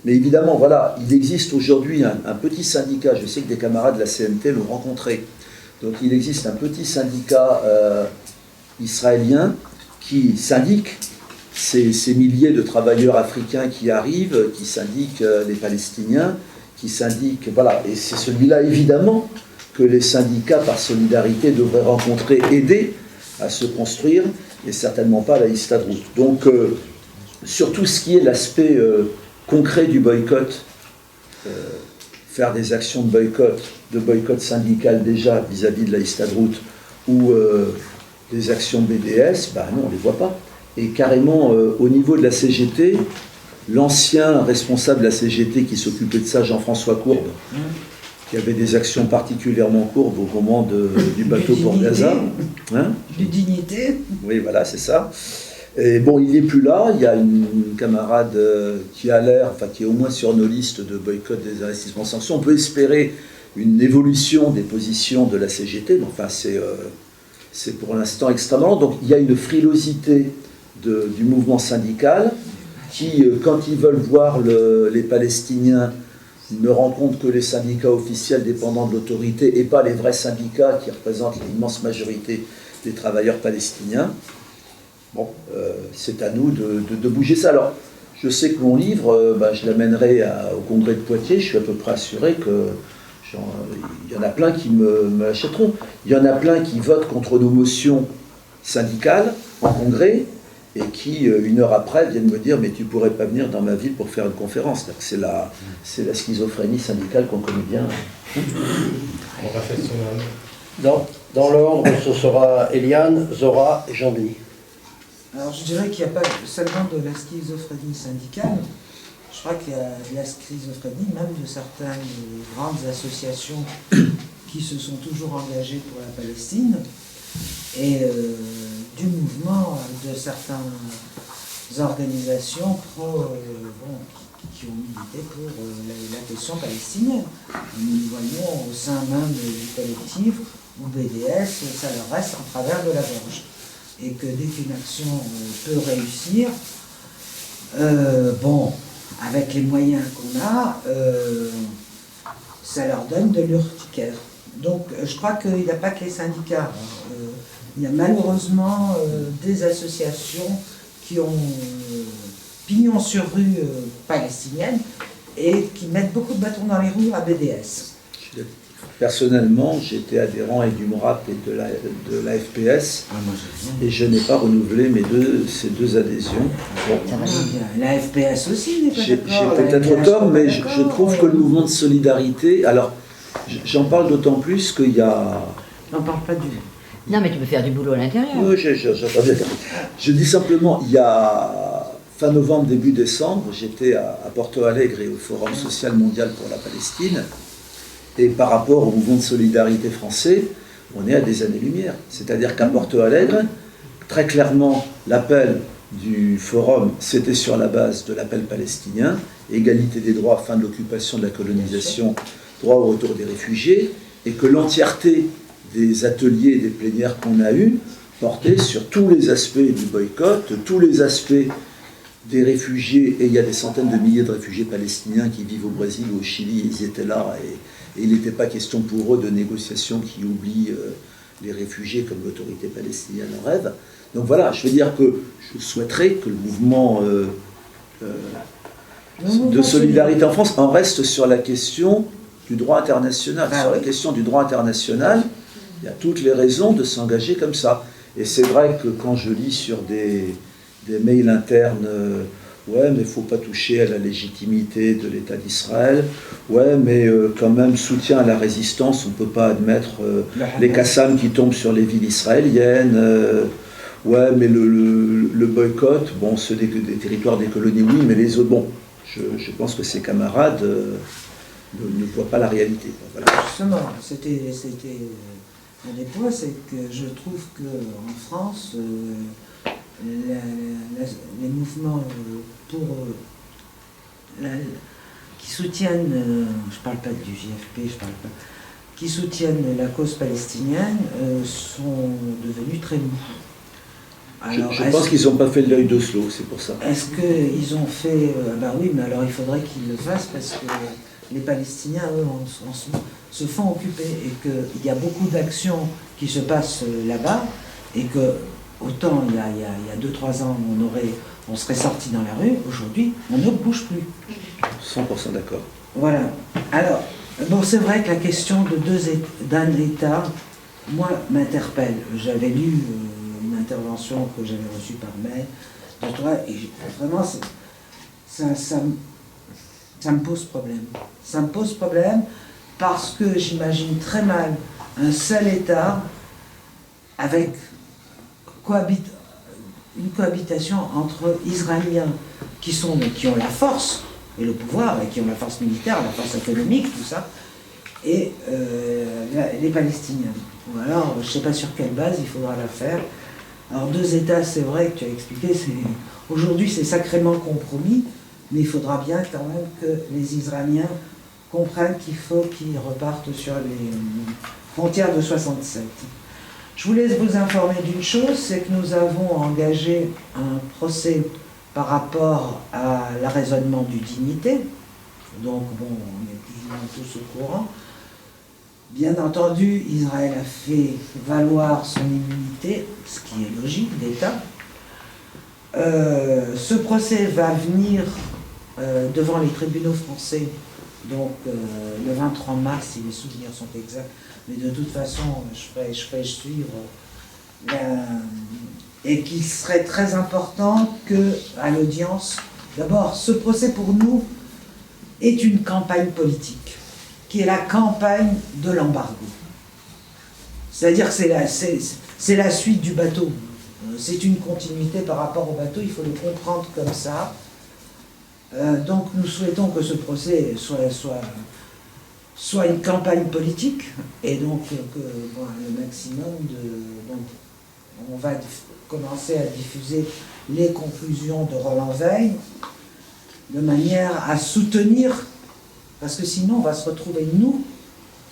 Mais évidemment, voilà, il existe aujourd'hui un petit syndicat, je sais que des camarades de la CNT l'ont rencontré, donc il existe un petit syndicat israélien qui syndique ces milliers de travailleurs africains qui arrivent, qui syndiquent les Palestiniens, qui syndiquent, voilà, et c'est celui-là évidemment que les syndicats par solidarité devraient rencontrer, aider à se construire, et certainement pas la Histadrout. Donc, sur tout ce qui est l'aspect concret du boycott, faire des actions de boycott syndical déjà vis-à-vis de la Histadrout, ou des actions BDS, ben non, on ne les voit pas. Et carrément, au niveau de la CGT, l'ancien responsable de la CGT qui s'occupait de ça, Jean-François Courbe, qui avait des actions particulièrement courbes au moment du bateau pour Gaza. Hein, de dignité. Oui, voilà, c'est ça. Et bon, il n'est plus là. Il y a une camarade qui a l'air, enfin qui est au moins sur nos listes de boycott des investissements sanctions. On peut espérer une évolution des positions de la CGT, mais enfin c'est pour l'instant extrêmement lent. Donc il y a une frilosité du mouvement syndical qui, quand ils veulent voir les Palestiniens, ne rencontrent que les syndicats officiels dépendants de l'autorité et pas les vrais syndicats qui représentent l'immense majorité des travailleurs palestiniens. Bon, c'est à nous de bouger ça. Alors, je sais que mon livre, je l'amènerai au congrès de Poitiers, je suis à peu près assuré que il y en a plein qui me l'achèteront. Il y en a plein qui votent contre nos motions syndicales en congrès, et qui, une heure après, viennent me dire « mais tu pourrais pas venir dans ma ville pour faire une conférence ». C'est la schizophrénie syndicale qu'on connaît bien. On va faire son âme. Dans l'ordre, ce sera Eliane, Zora et Jean-Denis. Alors je dirais qu'il n'y a pas seulement de la schizophrénie syndicale, je crois qu'il y a de la schizophrénie même de certaines grandes associations qui se sont toujours engagées pour la Palestine, et du mouvement de certaines organisations qui ont milité pour la question palestinienne. Nous le voyons au sein même du collectif ou BDS, ça leur reste en travers de la gorge. Et que dès qu'une action peut réussir, avec les moyens qu'on a, ça leur donne de l'urticaire. Donc je crois qu'il n'y a pas que les syndicats. Il y a malheureusement des associations qui ont pignon sur rue palestinienne et qui mettent beaucoup de bâtons dans les roues à BDS. Personnellement, j'étais adhérent et du MRAP et de la FPS, et je n'ai pas renouvelé ces deux adhésions. Bon. La FPS aussi n'est pas d'accord. J'ai peut-être tort, mais je trouve que le mouvement de solidarité... Alors, j'en parle d'autant plus qu'il y a... N'en parle pas du... Non, mais tu peux faire du boulot à l'intérieur. Oui, je dis simplement, il y a fin novembre, début décembre, j'étais à Porto Alegre et au Forum social mondial pour la Palestine, et par rapport au mouvement de solidarité français, on est à des années-lumière. C'est-à-dire qu'à Porto Alegre, très clairement, l'appel du forum, c'était sur la base de l'appel palestinien, égalité des droits, fin de l'occupation, de la colonisation, droit au retour des réfugiés, et que l'entièreté des ateliers et des plénières qu'on a eus portaient sur tous les aspects du boycott, tous les aspects des réfugiés, et il y a des centaines de milliers de réfugiés palestiniens qui vivent au Brésil ou au Chili, ils étaient là, et il n'était pas question pour eux de négociations qui oublient les réfugiés comme l'autorité palestinienne en rêve. Donc voilà, je veux dire que je souhaiterais que le mouvement de solidarité en France en reste sur la question du droit international. Sur la question du droit international, il y a toutes les raisons de s'engager comme ça. Et c'est vrai que quand je lis sur des mails internes, ouais, mais il ne faut pas toucher à la légitimité de l'État d'Israël, ouais, mais quand même, soutien à la résistance, on ne peut pas admettre les Qassams qui tombent sur les villes israéliennes, ouais, mais le boycott, bon, ce n'est que des territoires des colonies, oui, mais les autres, bon, je pense que ces camarades ne voient pas la réalité. Voilà. Justement, c'était un des points, c'est que je trouve qu'en France, les mouvements qui soutiennent, je ne parle pas du JFP, qui soutiennent la cause palestinienne sont devenus très mous. Alors, je pense qu'ils n'ont pas fait l'œil d'Oslo, c'est pour ça. Est-ce qu'ils ont fait... ben oui, mais alors il faudrait qu'ils le fassent parce que les Palestiniens, eux, se font occuper et qu'il y a beaucoup d'actions qui se passent là-bas et que autant il y a 2-3 ans on serait sorti dans la rue, aujourd'hui on ne bouge plus. 100% d'accord. Voilà. Alors, bon, c'est vrai que la question d'un État, moi, m'interpelle. J'avais lu une intervention que j'avais reçue par mail de toi et vraiment ça me pose problème. Ça me pose problème parce que j'imagine très mal un seul État avec une cohabitation entre Israéliens qui ont la force et le pouvoir, et qui ont la force militaire, la force économique, tout ça, et les Palestiniens. Ou alors, je ne sais pas sur quelle base il faudra la faire. Alors 2 États, c'est vrai que tu as expliqué, aujourd'hui c'est sacrément compromis, mais il faudra bien quand même que les Israéliens comprennent qu'il faut qu'ils repartent sur les frontières de 67. Je voulais vous informer d'une chose, c'est que nous avons engagé un procès par rapport à l'arraisonnement du dignité. Donc bon, on est plus ou moins tous au courant. Bien entendu, Israël a fait valoir son immunité, ce qui est logique d'État. Ce procès va venir devant les tribunaux français, donc le 23 mars, si les souvenirs sont exacts, mais de toute façon, je ferai suivre, et qu'il serait très important qu'à l'audience, d'abord, ce procès pour nous est une campagne politique, qui est la campagne de l'embargo. C'est-à-dire que c'est la suite du bateau. C'est une continuité par rapport au bateau, il faut le comprendre comme ça. Donc nous souhaitons que ce procès soit une campagne politique, et donc que le maximum donc, on va commencer à diffuser les conclusions de Roland Veil, de manière à soutenir, parce que sinon on va se retrouver nous,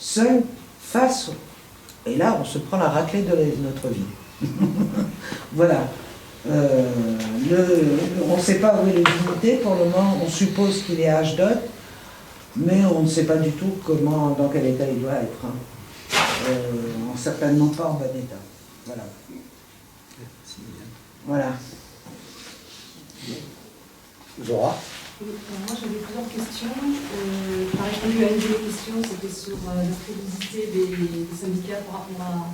seuls, face, et là on se prend la raclée de notre vie. Voilà. On ne sait pas où est l'unité, pour le moment on suppose qu'il est à Ashdod, mais on ne sait pas du tout dans quel état il doit être. Certainement pas en bon état. Voilà. Voilà. Zora. Moi j'avais plusieurs questions. Par répondu à une des questions, c'était sur la crédibilité des syndicats par rapport à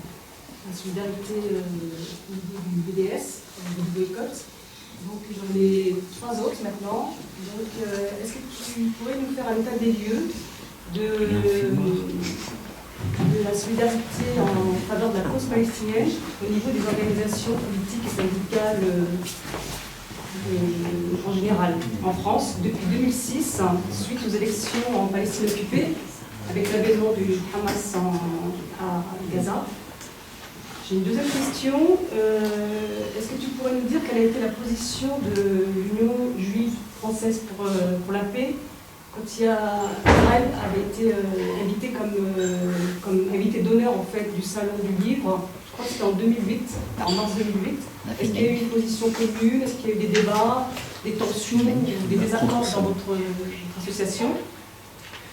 la solidarité au niveau du BDS, du boycott. Donc j'en ai 3 autres maintenant. Donc est-ce que tu pourrais nous faire un état des lieux de la solidarité en faveur de la cause palestinienne au niveau des organisations politiques et syndicales en général en France depuis 2006, suite aux élections en Palestine occupée, avec l'avènement du Hamas à Gaza. J'ai une deuxième question. Est-ce que tu pourrais nous dire quelle a été la position de l'Union juive française pour la paix quand Israël avait été invité comme invité d'honneur en fait du Salon du Livre? Je crois que c'était en 2008, en mars 2008. Est-ce qu'il y a eu une position commune? Est-ce qu'il y a eu des débats, des tensions, des désaccords dans votre association?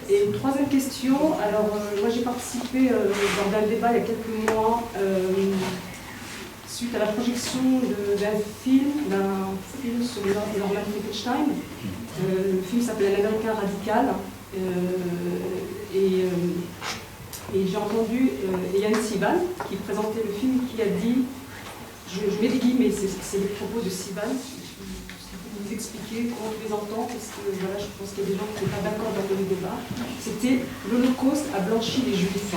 Et une troisième question, alors moi j'ai participé dans un débat il y a quelques mois suite à la projection d'un film sur Norman Finkelstein. Le film s'appelait L'Américain radical. Et j'ai entendu Yann Sivan qui présentait le film qui a dit, je mets des guillemets, c'est les propos de Sivan. Vous expliquer comment je les entends, parce que voilà, je pense qu'il y a des gens qui ne sont pas d'accord dans le débat. C'était « L'Holocauste a blanchi les Juifs ».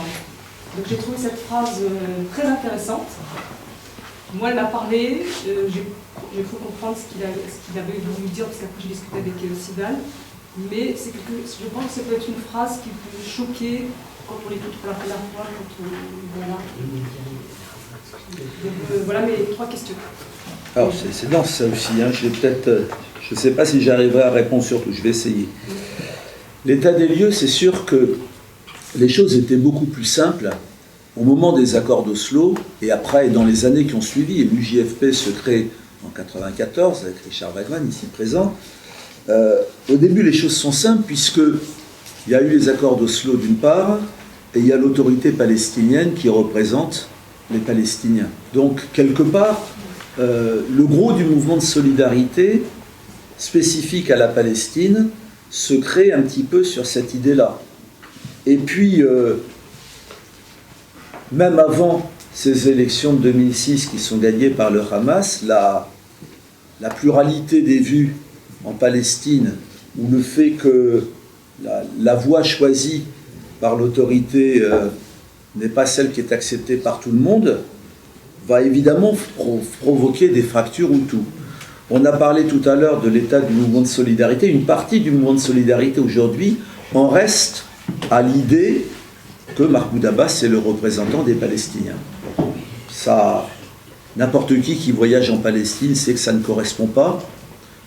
Donc j'ai trouvé cette phrase très intéressante. Moi, elle m'a parlé, j'ai cru comprendre ce qu'il avait voulu dire, parce qu'après j'ai discuté avec Sivan. Mais je pense que ça peut être une phrase qui peut choquer quand on l'écoute pour la première fois, voilà. Donc voilà mes trois questions. Alors c'est dense ça aussi, hein. Je ne sais pas si j'arriverai à répondre sur tout, je vais essayer. L'état des lieux, c'est sûr que les choses étaient beaucoup plus simples au moment des accords d'Oslo, et après, dans les années qui ont suivi, et l'UJFP se crée en 1994, avec Richard Wagman, ici présent. Au début, les choses sont simples, puisqu'il y a eu les accords d'Oslo d'une part, et il y a l'autorité palestinienne qui représente les Palestiniens. Donc, quelque part, le gros du mouvement de solidarité spécifique à la Palestine se crée un petit peu sur cette idée-là. Et puis, même avant ces élections de 2006 qui sont gagnées par le Hamas, la pluralité des vues en Palestine, ou le fait que la voie choisie par l'autorité n'est pas celle qui est acceptée par tout le monde, va évidemment provoquer des fractures ou tout. On a parlé tout à l'heure de l'état du mouvement de solidarité. Une partie du mouvement de solidarité aujourd'hui en reste à l'idée que Mahmoud Abbas est le représentant des Palestiniens. Ça, n'importe qui voyage en Palestine sait que ça ne correspond pas.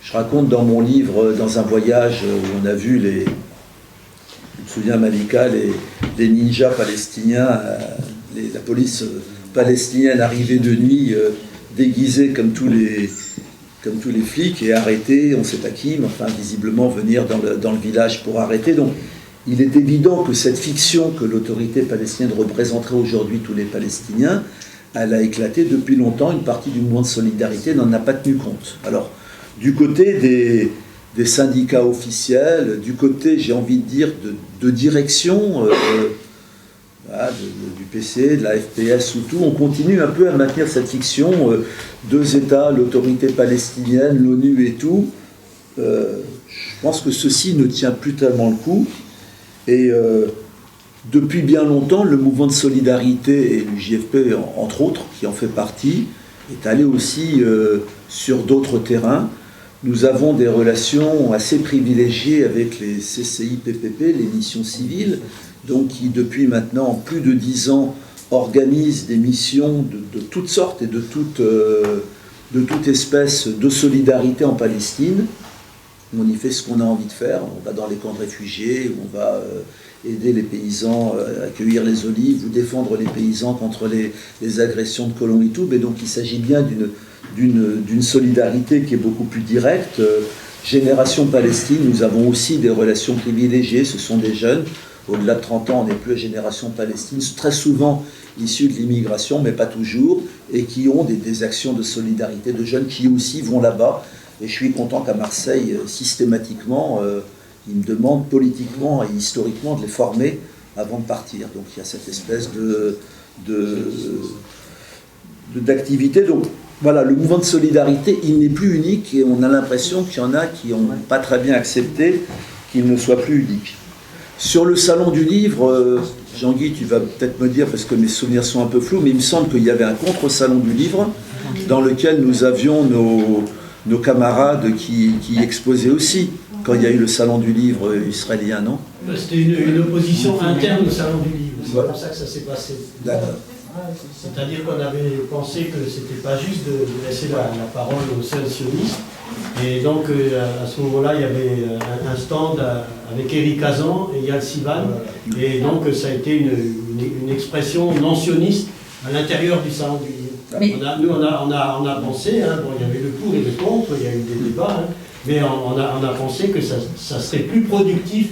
Je raconte dans mon livre, dans un voyage où on a vu je me souviens Malika, les ninjas palestiniens, la police palestinienne arrivée de nuit, déguisée comme tous les flics, et arrêtés, on ne sait pas qui, mais enfin visiblement venir dans le village pour arrêter. Donc il est évident que cette fiction que l'autorité palestinienne représenterait aujourd'hui tous les Palestiniens, elle a éclaté depuis longtemps. Une partie du mouvement de solidarité n'en a pas tenu compte. Alors, du côté des syndicats officiels, du côté, j'ai envie de dire, de direction du PC, de la FPS ou tout, on continue un peu à maintenir cette fiction, deux États, l'autorité palestinienne, l'ONU et tout. Je pense que ceci ne tient plus tellement le coup. Et depuis bien longtemps, le mouvement de solidarité, et l'UJFP entre autres, qui en fait partie, est allé aussi sur d'autres terrains. Nous avons des relations assez privilégiées avec les CCI-PPP, les missions civiles, donc qui depuis maintenant plus de 10 ans organisent des missions de toutes sortes et de toute espèce de solidarité en Palestine. On y fait ce qu'on a envie de faire, on va dans les camps de réfugiés, on va aider les paysans à cueillir les olives ou défendre les paysans contre les agressions de colons et tout, mais donc il s'agit bien d'une solidarité qui est beaucoup plus directe. Génération Palestine, nous avons aussi des relations privilégiées, ce sont des jeunes, au-delà de 30 ans, on n'est plus à Génération Palestine, très souvent issus de l'immigration, mais pas toujours, et qui ont des actions de solidarité de jeunes qui aussi vont là-bas. Et je suis content qu'à Marseille, systématiquement, ils me demandent politiquement et historiquement de les former avant de partir. Donc il y a cette espèce d'activité. Donc voilà, le mouvement de solidarité, il n'est plus unique et on a l'impression qu'il y en a qui n'ont pas très bien accepté qu'il ne soit plus unique. Sur le salon du livre, Jean-Guy, tu vas peut-être me dire, parce que mes souvenirs sont un peu flous, mais il me semble qu'il y avait un contre-salon du livre dans lequel nous avions nos camarades qui exposaient aussi, quand il y a eu le salon du livre israélien, non? C'était une opposition interne au salon du livre, c'est voilà. Comme ça que ça s'est passé. D'accord. C'est-à-dire qu'on avait pensé que c'était pas juste de laisser la parole aux seuls sionistes. Et donc à ce moment-là, il y avait un stand avec Eric Kazan et Yal Sivan. Et donc ça a été une expression non sioniste à l'intérieur du salon du livre. Mais... Nous, on a pensé, hein, bon, il y avait le pour et le contre, il y a eu des débats, hein, mais on a pensé que ça serait plus productif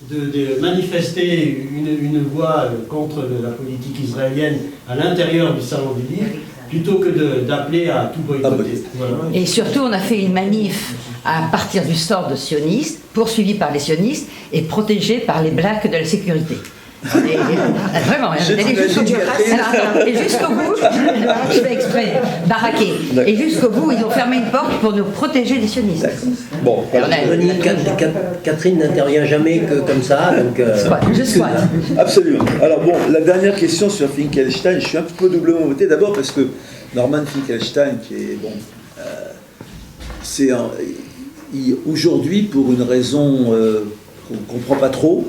de manifester une voix contre la politique israélienne à l'intérieur du Salon du Livre, plutôt que d'appeler à tout boycotter. Voilà. Et surtout, on a fait une manif à partir du sort de sionistes, poursuivis par les sionistes et protégés par les blacks de la sécurité. Et vraiment, et jusqu'au bout, je fais exprès, baraqué. Et jusqu'au bout, ils ont fermé une porte pour nous protéger des sionistes. Bon, Catherine n'intervient jamais que comme ça, donc. Je souhaite. Absolument. Alors bon, la dernière question sur Finkelstein, je suis un petit peu doublement voté. D'abord parce que Norman Finkelstein, qui est bon, aujourd'hui, pour une raison qu'on ne comprend pas trop,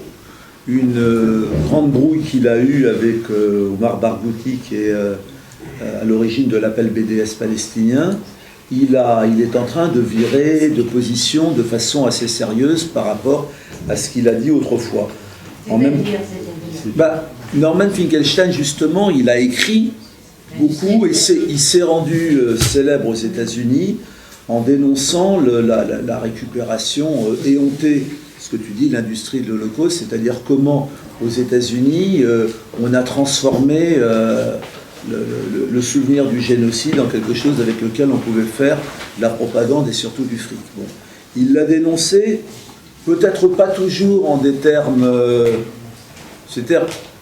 une grande brouille qu'il a eue avec Omar Barghouti, qui est à l'origine de l'appel BDS palestinien, il est en train de virer de position de façon assez sérieuse par rapport à ce qu'il a dit autrefois. Norman Finkelstein, justement, il a écrit beaucoup et il s'est rendu célèbre aux États-Unis en dénonçant la récupération éhontée, ce que tu dis, l'industrie de l'Holocauste, c'est-à-dire comment aux États-Unis on a transformé le souvenir du génocide en quelque chose avec lequel on pouvait faire de la propagande et surtout du fric. Bon. Il l'a dénoncé, peut-être pas toujours en des termes...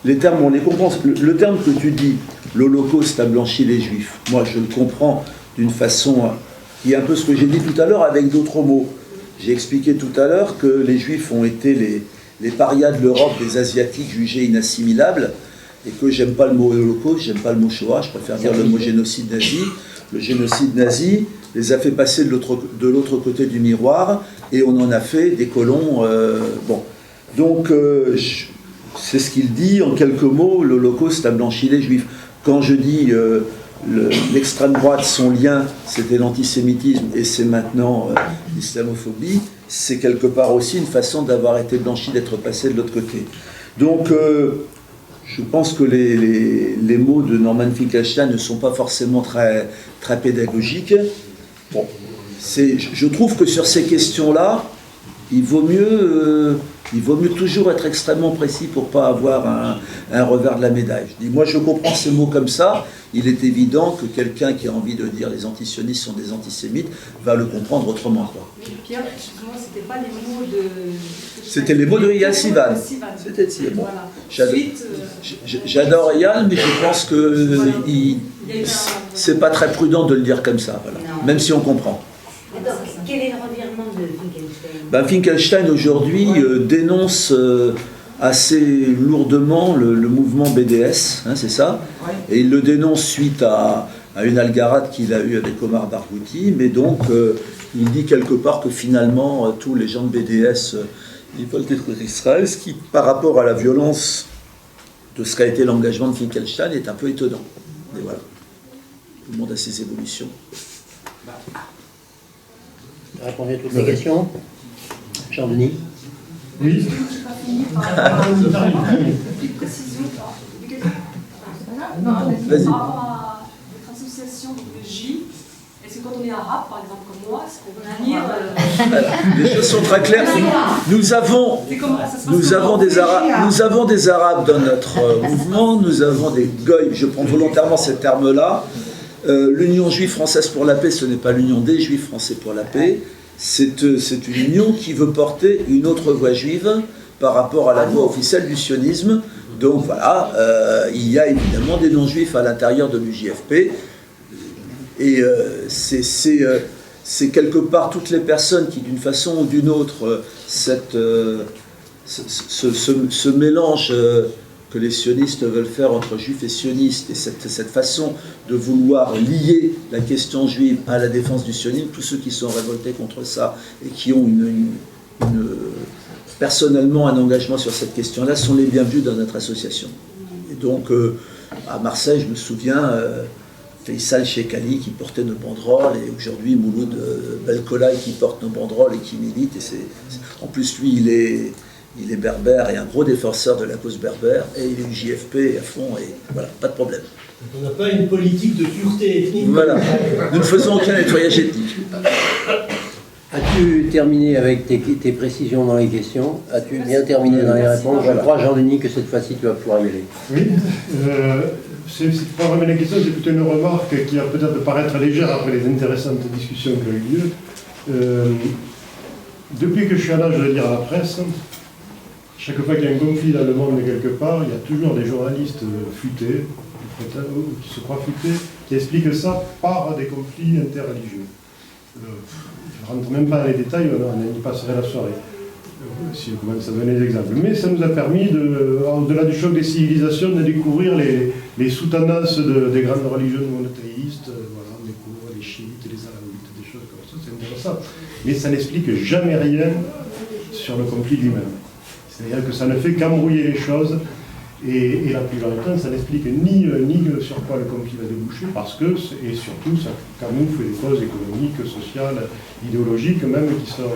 les termes, on les comprend. Le terme que tu dis, l'Holocauste a blanchi les Juifs, moi je le comprends d'une façon qui est un peu ce que j'ai dit tout à l'heure avec d'autres mots. J'ai expliqué tout à l'heure que les Juifs ont été les parias de l'Europe, des Asiatiques jugés inassimilables, et que j'aime pas le mot Holocauste, j'aime pas le mot Shoah, je préfère dire le mot génocide nazi. Le génocide nazi les a fait passer de l'autre côté du miroir, et on en a fait des colons. Bon. Donc, c'est ce qu'il dit en quelques mots, l'Holocauste a blanchi les Juifs. Quand je dis l'extrême droite, son lien, c'était l'antisémitisme et c'est maintenant l'islamophobie, c'est quelque part aussi une façon d'avoir été blanchi, d'être passé de l'autre côté. Donc, je pense que les mots de Norman Finkelstein ne sont pas forcément très, très pédagogiques. Bon, je trouve que sur ces questions-là, il vaut mieux toujours être extrêmement précis pour ne pas avoir un revers de la médaille. Je dis, moi je comprends ces mots comme ça, il est évident que quelqu'un qui a envie de dire les antisionistes sont des antisémites va le comprendre autrement. Quoi. Pierre, justement, c'était pas les mots de... C'était les mots de Eyal Sivan. C'était bon. Voilà. J'adore Eyal, mais je pense que c'est pas très prudent de le dire comme ça, voilà. Même si on comprend. Alors, quel est le revirement de Finkelstein ? Finkelstein aujourd'hui dénonce assez lourdement le mouvement BDS, hein, c'est ça, et il le dénonce suite à une algarade qu'il a eue avec Omar Barghouti, mais donc il dit quelque part que finalement tous les gens de BDS ils veulent détruire Israël, ce qui par rapport à la violence de ce qu'a été l'engagement de Finkelstein est un peu étonnant. Mais voilà, tout le monde a ses évolutions. Répondez à toutes les questions. Jean-Denis. Oui. Je n'ai pas fini par une petite précision. Vas-y. Par rapport à votre association de J, est-ce que quand on est arabe, par exemple, comme moi, est-ce qu'on peut venir Les choses sont très claires. Nous avons des Arabes dans notre mouvement, nous avons des Goïs, je prends volontairement ces termes-là. L'Union juive française pour la paix, ce n'est pas l'Union des juifs français pour la paix, c'est une union qui veut porter une autre voix juive par rapport à la voix officielle du sionisme. Donc voilà, il y a évidemment des non-juifs à l'intérieur de l'UJFP, et c'est quelque part toutes les personnes qui, d'une façon ou d'une autre, ce mélange que les sionistes veulent faire entre juifs et sionistes, et cette façon de vouloir lier la question juive à la défense du sionisme, tous ceux qui sont révoltés contre ça et qui ont personnellement un engagement sur cette question-là sont les bienvenus dans notre association. Et donc, à Marseille, je me souviens, Faisal Chekali qui portait nos banderoles, et aujourd'hui Mouloud Belkolai qui porte nos banderoles et qui milite. En plus, lui, il est berbère et un gros défenseur de la cause berbère, et il est JFP à fond, et voilà, pas de problème. On n'a pas une politique de pureté ethnique. Voilà, nous ne faisons aucun nettoyage ethnique. As-tu As-tu terminé avec tes précisions dans les questions? As-tu bien terminé dans les réponses? Je crois, Jean-Denis, que cette fois-ci, tu vas pouvoir y aller. Oui, c'est pas vraiment la question, c'est plutôt une remarque qui va peut-être paraître légère après les intéressantes discussions qui ont eu lieu. Depuis que je suis à l'âge de lire à la presse, chaque fois qu'il y a un conflit dans le monde quelque part, il y a toujours des journalistes futés, qui se croient futés, qui expliquent ça par des conflits interreligieux. Je ne rentre même pas dans les détails, on y passerait la soirée, si on commence à donner des exemples. Mais ça nous a permis, au-delà du choc des civilisations, de découvrir les sous-tendances des grandes religions monothéistes. Voilà, on découvre les chiites, les alaouites, des choses comme ça, c'est intéressant. Mais ça n'explique jamais rien sur le conflit lui-même. C'est-à-dire que ça ne fait qu'embrouiller les choses. Et la plupart du temps, ça n'explique ni sur quoi le conflit va déboucher, parce que, et surtout, ça camoufle des causes économiques, sociales, idéologiques, même qui sont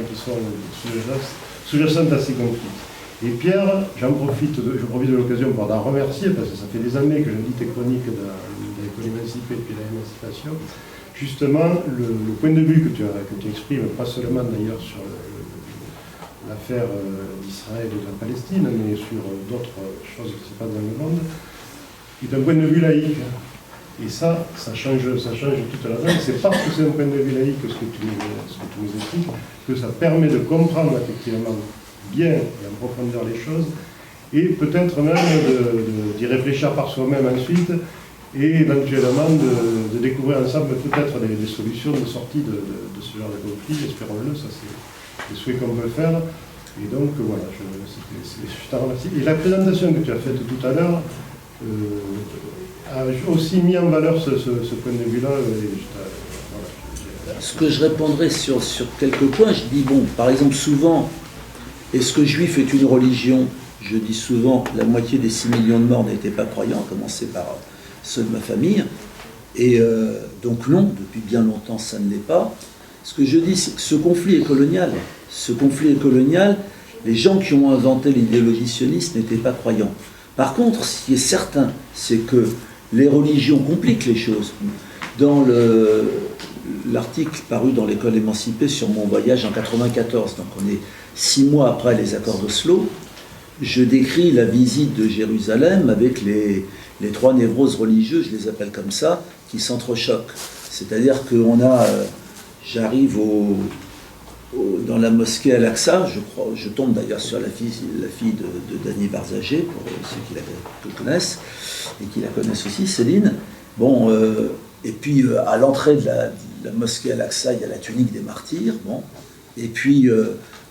sous-jacentes à ces conflits. Et Pierre, je profite de l'occasion pour t'en remercier, parce que ça fait des années que je lis tes chroniques de l'école émancipée depuis l'émancipation. Justement, le point de vue que tu exprimes, pas seulement d'ailleurs sur l'affaire d'Israël et de la Palestine, mais sur d'autres choses qui se passent dans le monde, est d'un point de vue laïque. Et ça change toute la donne. C'est parce que c'est un point de vue laïque ce que tu nous expliques, que ça permet de comprendre effectivement bien et en profondeur les choses, et peut-être même d'y réfléchir par soi-même ensuite, et éventuellement de découvrir ensemble peut-être des solutions de sortie de ce genre de conflit. Espérons-le, ça c'est les souhaits qu'on peut faire. Et donc voilà, je t'en remercie. Et la présentation que tu as faite tout à l'heure a aussi mis en valeur ce point de vue-là. Ce que je répondrai sur quelques points, je dis, bon, par exemple, souvent, est-ce que juif est une religion? Je dis souvent, la moitié des 6 millions de morts n'étaient pas croyants, à commencer par ceux de ma famille. Et donc non, depuis bien longtemps, ça ne l'est pas. Ce que je dis, c'est que ce conflit est colonial. Ce conflit est colonial. Les gens qui ont inventé l'idéologie sioniste n'étaient pas croyants. Par contre, ce qui est certain, c'est que les religions compliquent les choses. Dans l'article paru dans l'école émancipée sur mon voyage en 1994, donc on est 6 mois après les accords d'Oslo, je décris la visite de Jérusalem avec les 3 névroses religieuses, je les appelle comme ça, qui s'entrechoquent. C'est-à-dire qu'on a... J'arrive dans la mosquée Al-Aqsa, je tombe d'ailleurs sur la fille de Dany Barzagé, pour ceux qui la connaissent, et qui la connaissent aussi, Céline. Bon, et puis à l'entrée de la mosquée Al-Aqsa, il y a la tunique des martyrs. Bon, et puis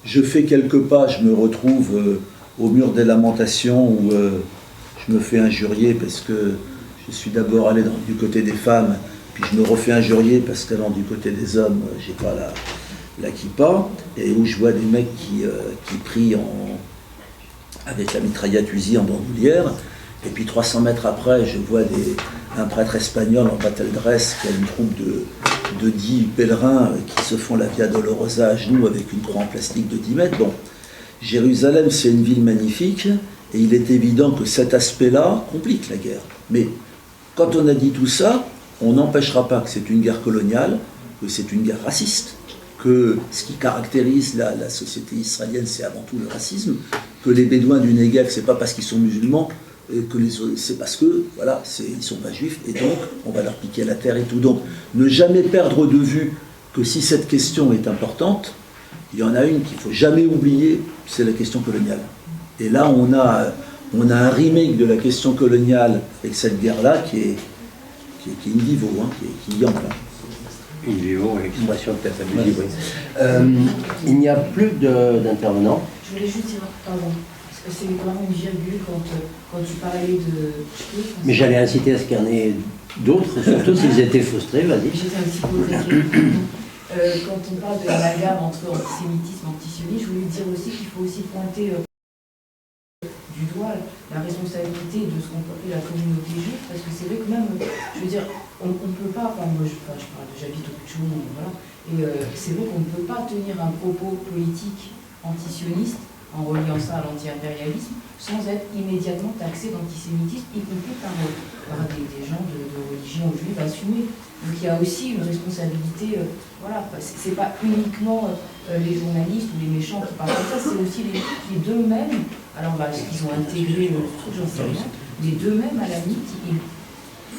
je fais quelques pas, je me retrouve au mur des lamentations où je me fais injurier parce que je suis d'abord allé du côté des femmes. Puis je me refais injurier parce qu'allant du côté des hommes, j'ai pas la kippa, et où je vois des mecs qui prient avec la mitraillette Uzi en bandoulière, et puis 300 mètres après, je vois un prêtre espagnol en battle dress qui a une troupe de 10 pèlerins qui se font la Via Dolorosa à genoux avec une croix en plastique de 10 mètres. Bon, Jérusalem, c'est une ville magnifique, et il est évident que cet aspect-là complique la guerre. Mais quand on a dit tout ça, on n'empêchera pas que c'est une guerre coloniale, que c'est une guerre raciste, que ce qui caractérise la société israélienne, c'est avant tout le racisme, que les Bédouins du Negev, c'est pas parce qu'ils sont musulmans, c'est parce que, voilà, ils sont pas juifs, et donc on va leur piquer la terre et tout. Donc, ne jamais perdre de vue que si cette question est importante, il y en a une qu'il ne faut jamais oublier, c'est la question coloniale. Et là, on a un remake de la question coloniale avec cette guerre-là qui est in vivo, qui y en plein. In vivo, l'expression peut-être abusive, oui. Il n'y a plus d'intervenants. Je voulais juste dire, pardon, parce que c'est vraiment une virgule quand tu parlais de... Mais j'allais inciter à ce qu'il y en ait d'autres, surtout s'ils étaient frustrés, vas-y. J'étais un petit peu inquiète. Quand on parle de l'amalgame entre antisémitisme et antisionisme, je voulais dire aussi qu'il faut aussi pointer du doigt la responsabilité de ce qu'on peut appeler la communauté juive, parce que c'est vrai que même, je veux dire, on ne peut pas, j'habite au Cuchon, voilà, et c'est vrai qu'on ne peut pas tenir un propos politique antisioniste en reliant ça à l'anti-impérialisme sans être immédiatement taxé d'antisémitisme, y compris par des gens de religion juive assumée. Donc il y a aussi une responsabilité, voilà, c'est pas uniquement les journalistes ou les méchants qui parlent comme ça, c'est aussi les d'eux-mêmes, alors bah, est-ce qu'ils ont intégré le truc, j'en sais rien, les d'eux-mêmes à la limite, ils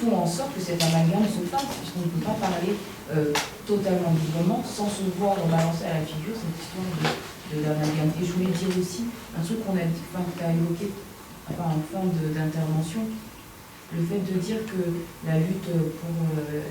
font en sorte que cet amalgame se fasse, puisqu'on ne peut pas parler totalement librement sans se voir balancer à la figure cette histoire de l'amalgame. Et je voulais dire aussi un truc qu'on a évoqué en fin d'intervention, le fait de dire que la lutte pour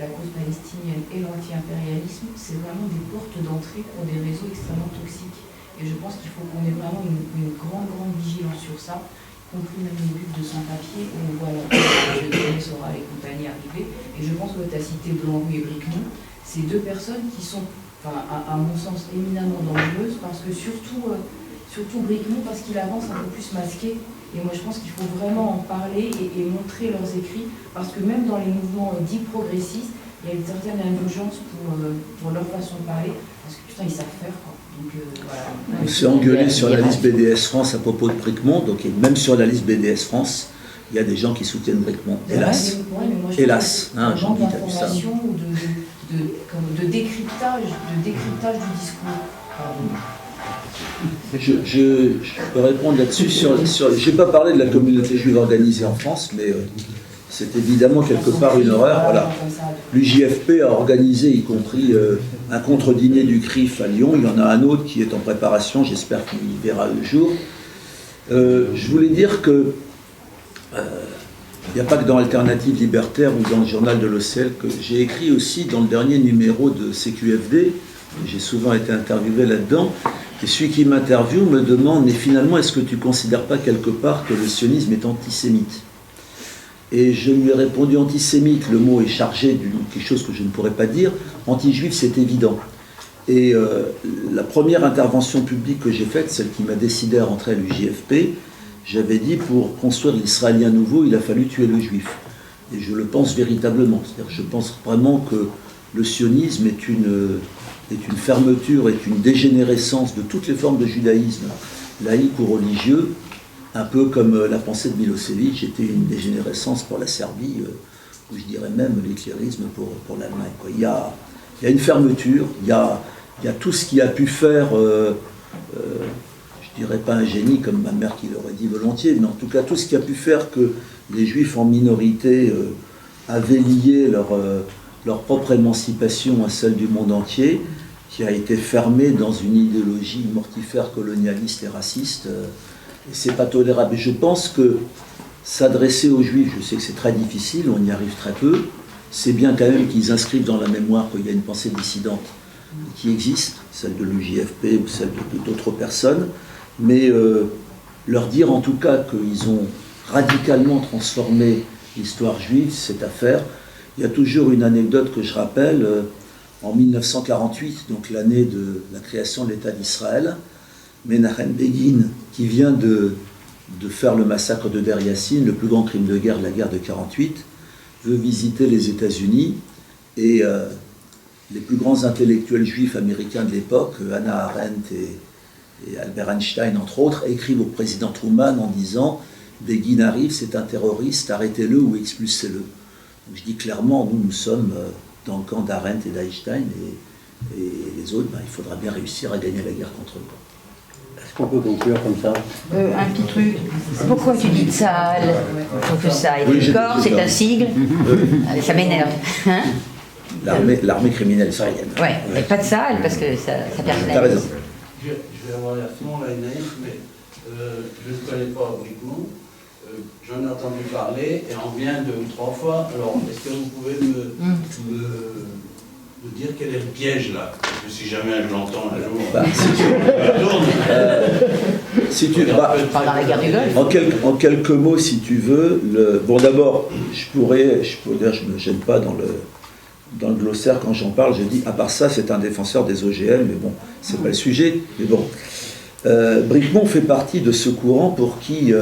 la cause palestinienne et l'anti-impérialisme, c'est vraiment des portes d'entrée pour des réseaux extrêmement toxiques. Et je pense qu'il faut qu'on ait vraiment une grande vigilance sur ça, y compris même les luttes de sans-papiers, où on voit la Sora et compagnie arriver. Et je pense que tu as cité Blanc-Rouge et Bricmont, c'est deux personnes qui sont, à mon sens, éminemment dangereuses, parce que surtout Bricmont, parce qu'il avance un peu plus masqué. Et moi, je pense qu'il faut vraiment en parler et montrer leurs écrits, parce que même dans les mouvements dits progressistes, il y a une certaine indulgence pour leur façon de parler, parce que putain, ils savent faire, quoi. Donc, voilà. On s'est engueulé sur la liste BDS France à propos de Bricmont, donc même sur la liste BDS France, il y a des gens qui soutiennent Bricmont, hélas. Hélas, hein, j'ai envie de ça. Ou de décryptage du discours. Je peux répondre là-dessus. Je n'ai pas parlé de la communauté juive organisée en France, mais c'est évidemment quelque part une horreur. Voilà. L'UJFP a organisé, y compris un contre-dîner du CRIF à Lyon. Il y en a un autre qui est en préparation, j'espère qu'il verra le jour. Je voulais dire que il n'y a pas que dans Alternative Libertaire ou dans le journal de l'OCL que j'ai écrit aussi dans le dernier numéro de CQFD. J'ai souvent été interviewé là-dedans. Et celui qui m'interviewe me demande, mais finalement, est-ce que tu ne considères pas quelque part que le sionisme est antisémite? Et je lui ai répondu, antisémite, le mot est chargé de quelque chose que je ne pourrais pas dire. Anti-juif, c'est évident. Et la première intervention publique que j'ai faite, celle qui m'a décidé à rentrer à l'UJFP, j'avais dit, pour construire l'Israélien nouveau, il a fallu tuer le juif. Et je le pense véritablement. C'est-à-dire, je pense vraiment que le sionisme est une fermeture, est une dégénérescence de toutes les formes de judaïsme, laïque ou religieux, un peu comme la pensée de Milosevic était une dégénérescence pour la Serbie, ou je dirais même l'hitlérisme pour l'Allemagne. Il y a une fermeture, il y a tout ce qui a pu faire, je dirais pas un génie comme ma mère qui l'aurait dit volontiers, mais en tout cas tout ce qui a pu faire que les juifs en minorité avaient lié leur propre émancipation à celle du monde entier, qui a été fermée dans une idéologie mortifère, colonialiste et raciste, et c'est pas tolérable. Et je pense que s'adresser aux juifs, je sais que c'est très difficile, on y arrive très peu, c'est bien quand même qu'ils inscrivent dans la mémoire qu'il y a une pensée dissidente qui existe, celle de l'UJFP ou celle d'autres personnes, mais leur dire en tout cas qu'ils ont radicalement transformé l'histoire juive, c'est à faire. Il y a toujours une anecdote que je rappelle, en 1948, donc l'année de la création de l'État d'Israël, Menachem Begin, qui vient de faire le massacre de Der Yassin, le plus grand crime de guerre de la guerre de 1948, veut visiter les États-Unis, et les plus grands intellectuels juifs américains de l'époque, Hannah Arendt et Albert Einstein entre autres, écrivent au président Truman en disant « Begin arrive, c'est un terroriste, arrêtez-le ou expulsez-le ». Donc je dis clairement, nous sommes dans le camp d'Arendt et d'Einstein, et les autres, il faudra bien réussir à gagner la guerre contre eux. Est-ce qu'on peut conclure comme ça? Un petit truc. Pourquoi tu dis Tsahal? Faut que ça ait le corps, c'est un sigle. Ça m'énerve. Hein? L'armée criminelle israélienne. Ouais, mais pas de Tsahal, parce que ça personnalise. T'as raison. Je vais avoir l'air naïf, mais je ne connais pas Bricmont. J'en ai entendu parler et on vient 2 ou 3 fois. Alors, est-ce que vous pouvez me dire quel est le piège là? Parce que si jamais je l'entends un jour, en quelques mots, si tu veux. Bon, d'abord, je me gêne pas dans le glossaire quand j'en parle. Je dis, à part ça, c'est un défenseur des OGM, mais bon, c'est pas le sujet. Mais bon, Bricmont fait partie de ce courant pour qui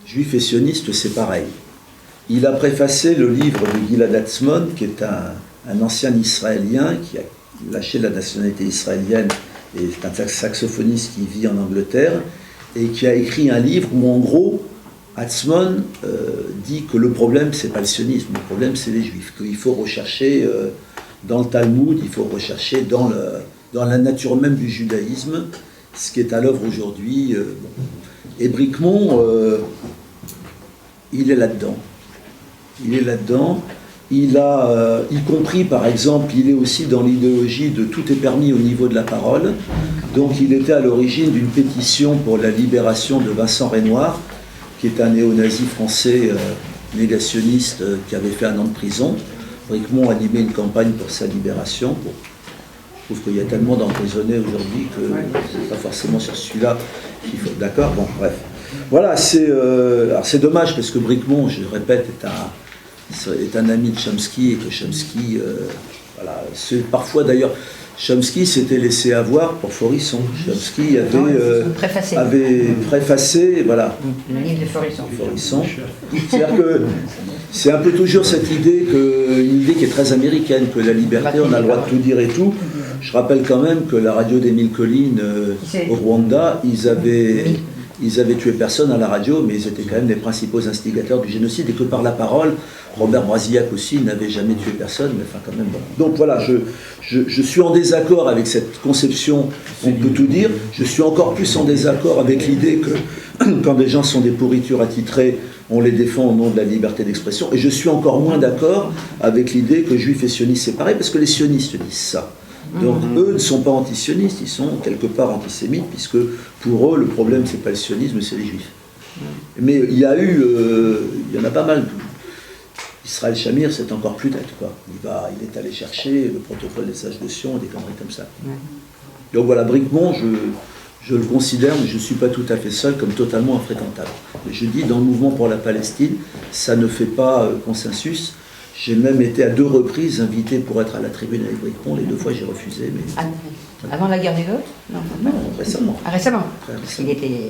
juif et sioniste, c'est pareil. Il a préfacé le livre de Gilad Atzmon, qui est un ancien Israélien qui a lâché la nationalité israélienne et est un saxophoniste qui vit en Angleterre et qui a écrit un livre où en gros Hatzmon dit que le problème, c'est pas le sionisme, le problème, c'est les juifs, qu'il faut rechercher dans le Talmud, il faut rechercher dans la nature même du judaïsme, ce qui est à l'œuvre aujourd'hui. Et Bricmont, il est là-dedans. Il est là-dedans. Il a, y compris par exemple, il est aussi dans l'idéologie de tout est permis au niveau de la parole. Donc il était à l'origine d'une pétition pour la libération de Vincent Renoir, qui est un néo-nazi français négationniste qui avait fait 1 an de prison. Bricmont a animé une campagne pour sa libération. Bon, je trouve qu'il y a tellement d'emprisonnés aujourd'hui que c'est pas forcément sur celui-là qu'il faut. D'accord, bon, bref. Voilà, c'est dommage parce que Bricmont, je le répète, est un ami de Chomsky et que Chomsky, voilà, c'est parfois d'ailleurs, Chomsky s'était laissé avoir pour Forisson. Chomsky avait préfacé, voilà, le livre de Forisson. C'est-à-dire que c'est un peu toujours cette idée, une idée qui est très américaine, que la liberté, on a le droit de tout dire et tout. Je rappelle quand même que la radio d'Émile Colline au Rwanda, ils avaient tué personne à la radio, mais ils étaient quand même les principaux instigateurs du génocide, et que par la parole, Robert Brasillac aussi n'avait jamais tué personne, mais enfin quand même bon. Donc voilà, je suis en désaccord avec cette conception, on peut tout dire. Je suis encore plus en désaccord avec l'idée que quand des gens sont des pourritures attitrées, on les défend au nom de la liberté d'expression. Et je suis encore moins d'accord avec l'idée que juifs et sionistes c'est pareil, parce que les sionistes disent ça. Donc eux ne sont pas antisionistes, ils sont quelque part antisémites, puisque pour eux le problème c'est pas le sionisme, c'est les juifs. Mais il y en a pas mal. Israël Shamir, c'est encore plus net, quoi. Il est allé chercher le protocole des sages de Sion, des conneries comme ça. Donc voilà, Bricmont, je le considère, mais je ne suis pas tout à fait seul, comme totalement infréquentable. Mais je dis, dans le mouvement pour la Palestine, ça ne fait pas consensus. J'ai même été à 2 reprises invité pour être à la tribune avec Bricmont. Les 2 fois, j'ai refusé. Mais... Avant la guerre des Golfe ? Non, récemment. Ah, récemment. Parce qu'il était bien.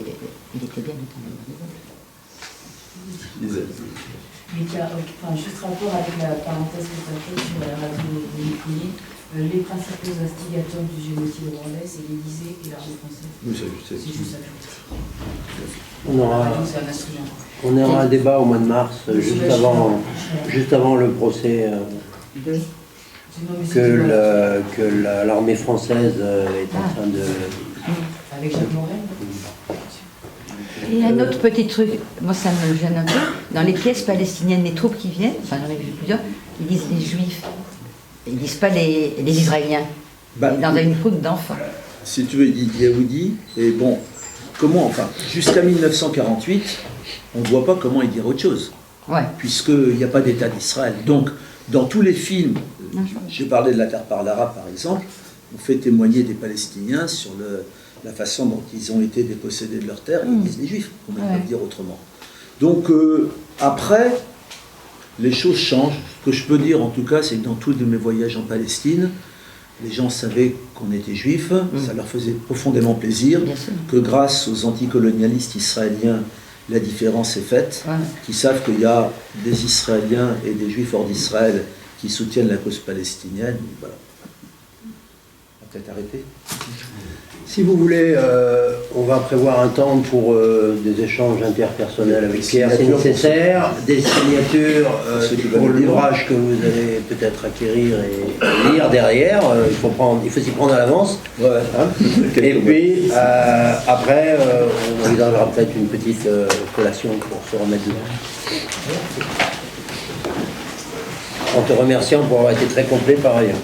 Juste rapport avec la parenthèse que tu as faite sur la radio de Nicolie, les principaux instigateurs du génocide rwandais, c'est l'Élysée et l'armée française. Oui, c'est juste ça. On aura un débat au mois de mars, juste avant le procès que l'armée française est en train de... Avec Jacques Morel. Il y a un autre petit truc, moi ça me gêne un peu, dans les pièces palestiniennes, les troupes qui viennent, enfin j'en ai vu plusieurs, ils disent les juifs, ils disent pas les Israéliens, dans une troupe d'enfants. Si tu veux, il dit Yaoudi, et bon, comment, enfin, jusqu'à 1948, on ne voit pas comment il dire autre chose, puisqu'il n'y a pas d'État d'Israël. Donc, dans tous les films, j'ai parlé de La Terre par l'Arabe par exemple, on fait témoigner des Palestiniens sur la façon dont ils ont été dépossédés de leur terre, ils disent les Juifs, on ne peut pas dire autrement. Donc après, les choses changent. Ce que je peux dire en tout cas, c'est que dans tous mes voyages en Palestine, les gens savaient qu'on était juifs, ça leur faisait profondément plaisir, que grâce aux anticolonialistes israéliens, la différence est faite, qui savent qu'il y a des Israéliens et des Juifs hors d'Israël qui soutiennent la cause palestinienne. Voilà. On va peut-être arrêter. Si vous voulez, on va prévoir un temps pour des échanges interpersonnels avec Pierre, c'est nécessaire, des signatures pour l'ouvrage que vous allez peut-être acquérir et lire derrière, il faut s'y prendre à l'avance. Et puis, après, on organisera peut-être une petite collation pour se remettre dedans. En te remerciant pour avoir été très complet par ailleurs.